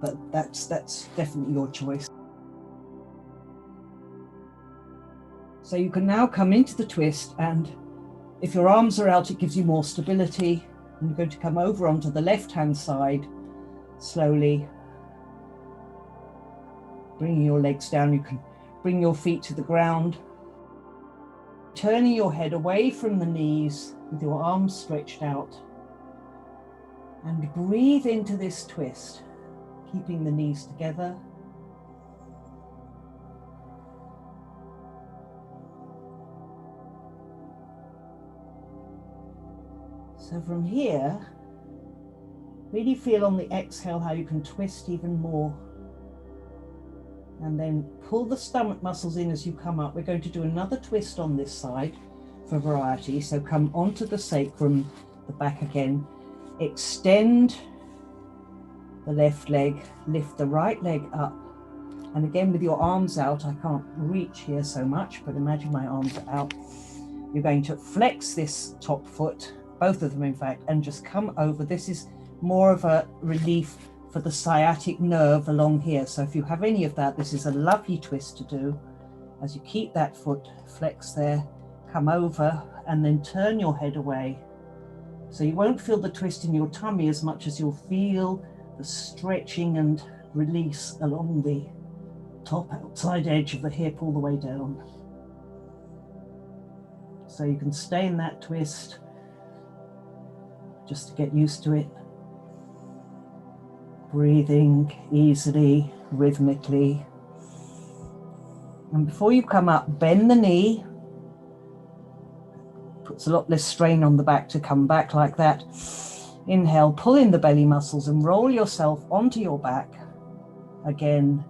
but that's definitely your choice. So you can now come into the twist, and if your arms are out, it gives you more stability. And you're going to come over onto the left-hand side, slowly. Bringing your legs down, you can bring your feet to the ground. Turning your head away from the knees with your arms stretched out. And breathe into this twist, keeping the knees together. So from here, really feel on the exhale how you can twist even more. And then pull the stomach muscles in as you come up. We're going to do another twist on this side for variety. So come onto the sacrum, the back again. Extend the left leg, lift the right leg up. And again with your arms out, I can't reach here so much, but imagine my arms are out. You're going to flex this top foot, both of them in fact, and just come over. This is more of a relief for the sciatic nerve along here. So if you have any of that, this is a lovely twist to do. As you keep that foot flexed there, come over and then turn your head away. So you won't feel the twist in your tummy as much as you'll feel the stretching and release along the top outside edge of the hip all the way down. So you can stay in that twist just to get used to it. Breathing easily, rhythmically. And before you come up, bend the knee. Puts a lot less strain on the back to come back like that. Inhale, pull in the belly muscles and roll yourself onto your back. Again,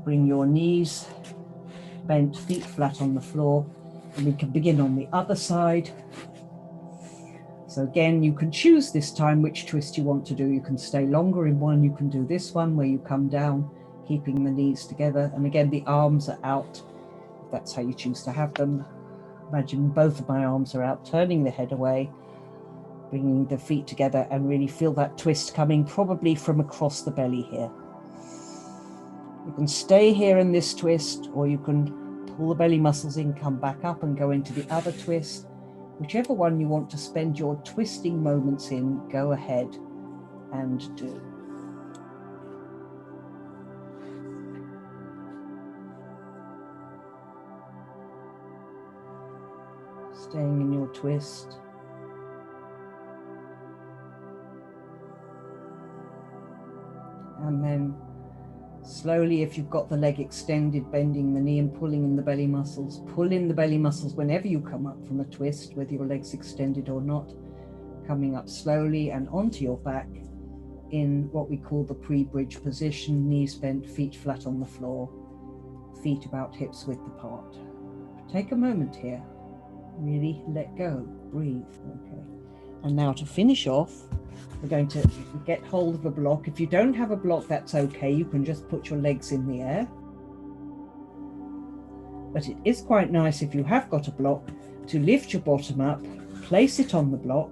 bring your knees bent, feet flat on the floor. And we can begin on the other side. So again, you can choose this time which twist you want to do. You can stay longer in one. You can do this one where you come down, keeping the knees together. And again, the arms are out, if that's how you choose to have them. Imagine both of my arms are out, turning the head away, bringing the feet together, and really feel that twist coming probably from across the belly here. You can stay here in this twist, or you can pull the belly muscles in, come back up and go into the other twist. Whichever one you want to spend your twisting moments in, go ahead and do. Staying in your twist. Slowly, if you've got the leg extended, bending the knee and pulling in the belly muscles. Pull in the belly muscles whenever you come up from a twist, whether your leg's extended or not. Coming up slowly and onto your back in what we call the pre-bridge position, knees bent, feet flat on the floor, feet about hips width apart. Take a moment here. Really let go. Breathe. Okay. And now to finish off, we're going to get hold of a block. If you don't have a block, that's okay. You can just put your legs in the air. But it is quite nice if you have got a block to lift your bottom up, place it on the block,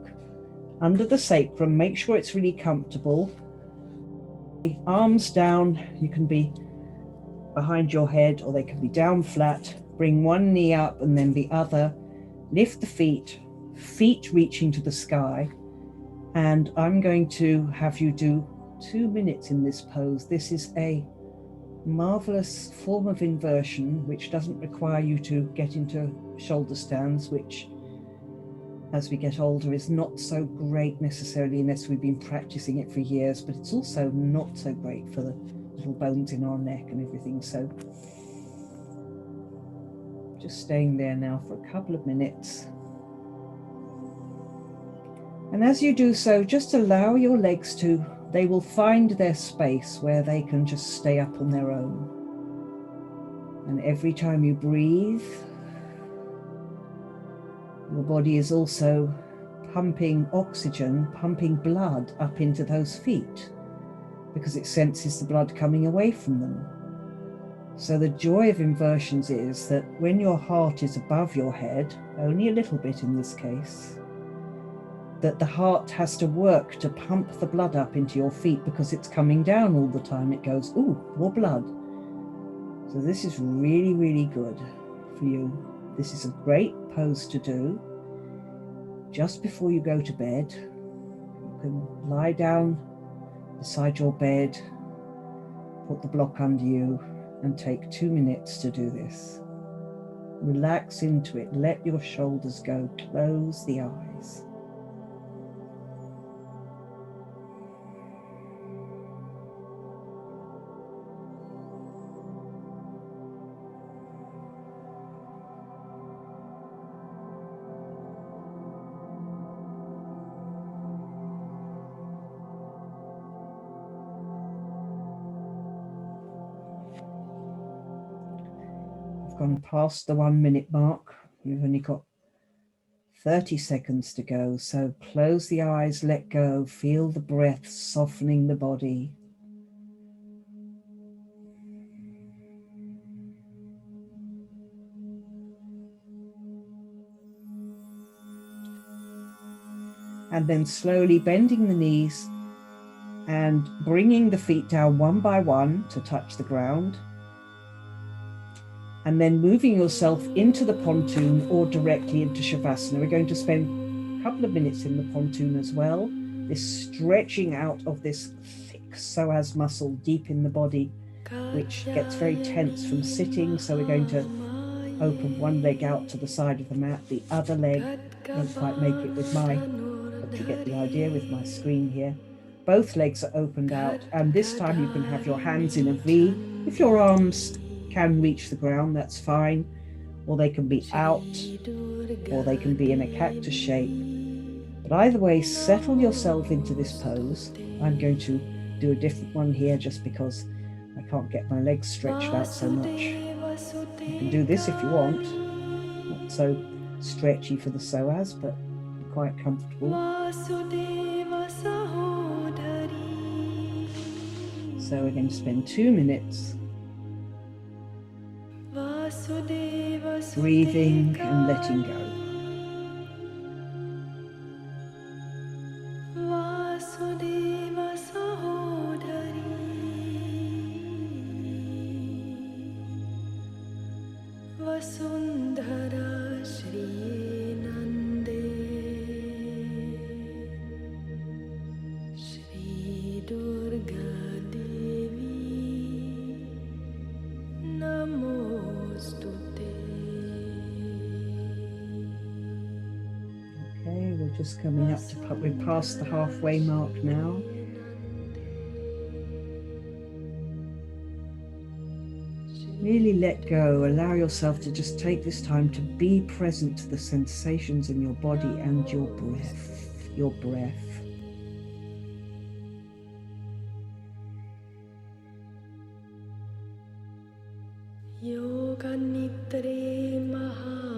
under the sacrum, make sure it's really comfortable. Arms down, you can be behind your head or they can be down flat. Bring one knee up and then the other. Lift the feet, feet reaching to the sky. And I'm going to have you do 2 minutes in this pose. This is a marvelous form of inversion, which doesn't require you to get into shoulder stands, which as we get older is not so great necessarily unless we've been practicing it for years, but it's also not so great for the little bones in our neck and everything. So just staying there now for a couple of minutes. And as you do so, just allow your legs to, they will find their space where they can just stay up on their own. And every time you breathe, your body is also pumping oxygen, pumping blood up into those feet because it senses the blood coming away from them. So the joy of inversions is that when your heart is above your head, only a little bit in this case, that the heart has to work to pump the blood up into your feet because it's coming down all the time. It goes, ooh, more blood. So this is really, really good for you. This is a great pose to do just before you go to bed. You can lie down beside your bed, put the block under you, and take 2 minutes to do this. Relax into it. Let your shoulders go. Close the eyes. Gone past the 1 minute mark. You've only got 30 seconds to go. So close the eyes, let go, feel the breath softening the body. And then slowly bending the knees and bringing the feet down one by one to touch the ground. And then moving yourself into the pontoon or directly into Shavasana. We're going to spend a couple of minutes in the pontoon as well. This stretching out of this thick psoas muscle deep in the body, which gets very tense from sitting. So we're going to open one leg out to the side of the mat. The other leg, don't quite make it with my, but you get the idea with my screen here. Both legs are opened out. And this time you can have your hands in a V. If your arms can reach the ground, that's fine, or they can be out, or they can be in a cactus shape. But either way, settle yourself into this pose. I'm going to do a different one here just because I can't get my legs stretched out so much. You can do this if you want, not so stretchy for the psoas, but quite comfortable. So we're going to spend 2 minutes breathing and letting go. Just coming up to, we're past the halfway mark now. Really let go. Allow yourself to just take this time to be present to the sensations in your body and your breath. Your breath.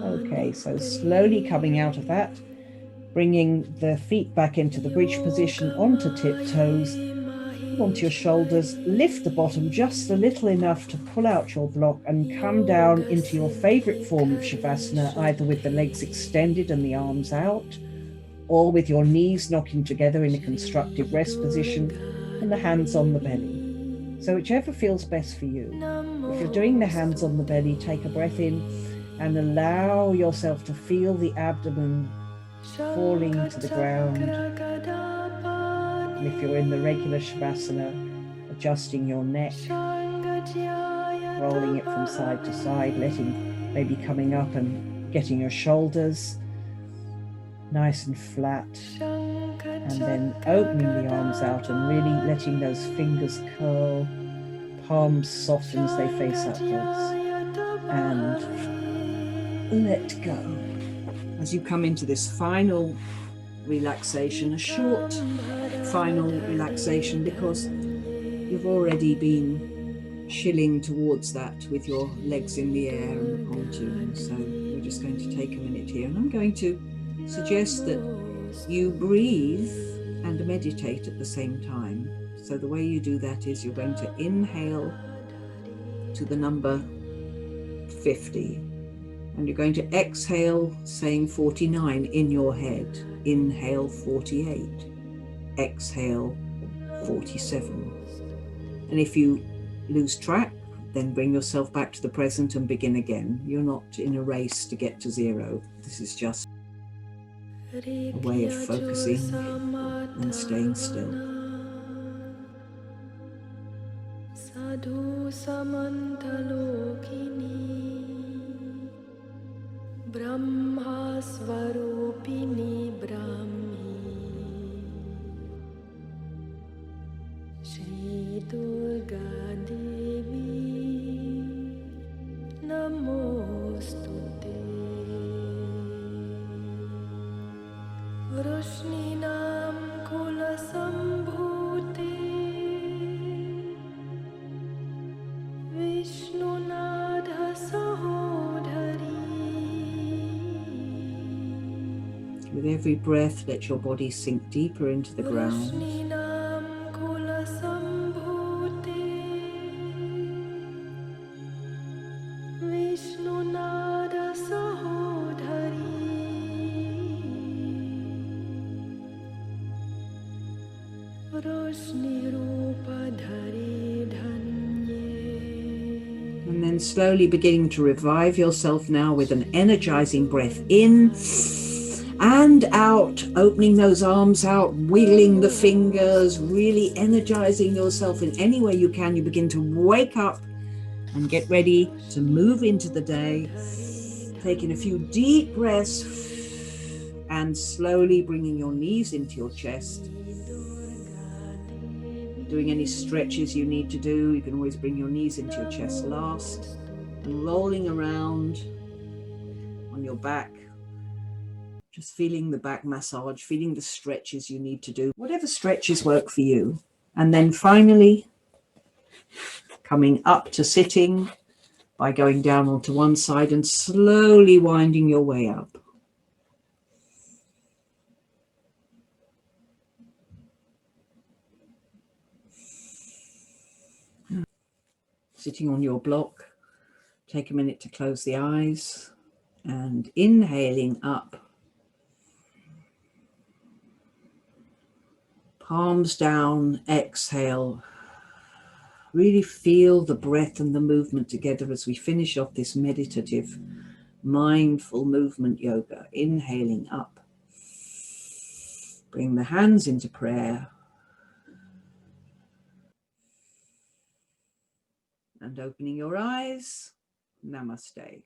Okay, so slowly coming out of that, bringing the feet back into the bridge position onto tiptoes, onto your shoulders, lift the bottom just a little enough to pull out your block and come down into your favorite form of Shavasana, either with the legs extended and the arms out, or with your knees knocking together in a constructive rest position and the hands on the belly. So whichever feels best for you. If you're doing the hands on the belly, take a breath in and allow yourself to feel the abdomen falling to the ground. And if you're in the regular Shavasana, adjusting your neck, rolling it from side to side, maybe coming up and getting your shoulders nice and flat, and then opening the arms out and really letting those fingers curl, palms soften as they face upwards, and let go. As you come into this final relaxation, a short final relaxation, because you've already been chilling towards that with your legs in the air and the pontoon. So we're just going to take a minute here, and I'm going to suggest that you breathe and meditate at the same time. So the way you do that is you're going to inhale to the number 50, and you're going to exhale saying 49 in your head. Inhale 48, exhale 47. And if you lose track, then bring yourself back to the present and begin again. You're not in a race to get to zero. This is just a way of focusing and staying still. Sadhu Samantalokini Brahma Svarupini Brahmi Shri Durga Devi Namostute Vrishninam Kula Sambhute Vishnunadha Sahodhari. With every breath, let your body sink deeper into the ground. And then slowly beginning to revive yourself now with an energizing breath in and out, opening those arms out, wiggling the fingers, really energizing yourself in any way you can. You begin to wake up and get ready to move into the day, taking a few deep breaths and slowly bringing your knees into your chest. Doing any stretches you need to do, you can always bring your knees into your chest last, and rolling around on your back, just feeling the back massage, feeling the stretches you need to do, whatever stretches work for you. And then finally coming up to sitting by going down onto one side and slowly winding your way up. Sitting on your block, take a minute to close the eyes and inhaling up, palms down, exhale. Really feel the breath and the movement together as we finish off this meditative, mindful movement yoga. Inhaling up. Bring the hands into prayer. And opening your eyes. Namaste.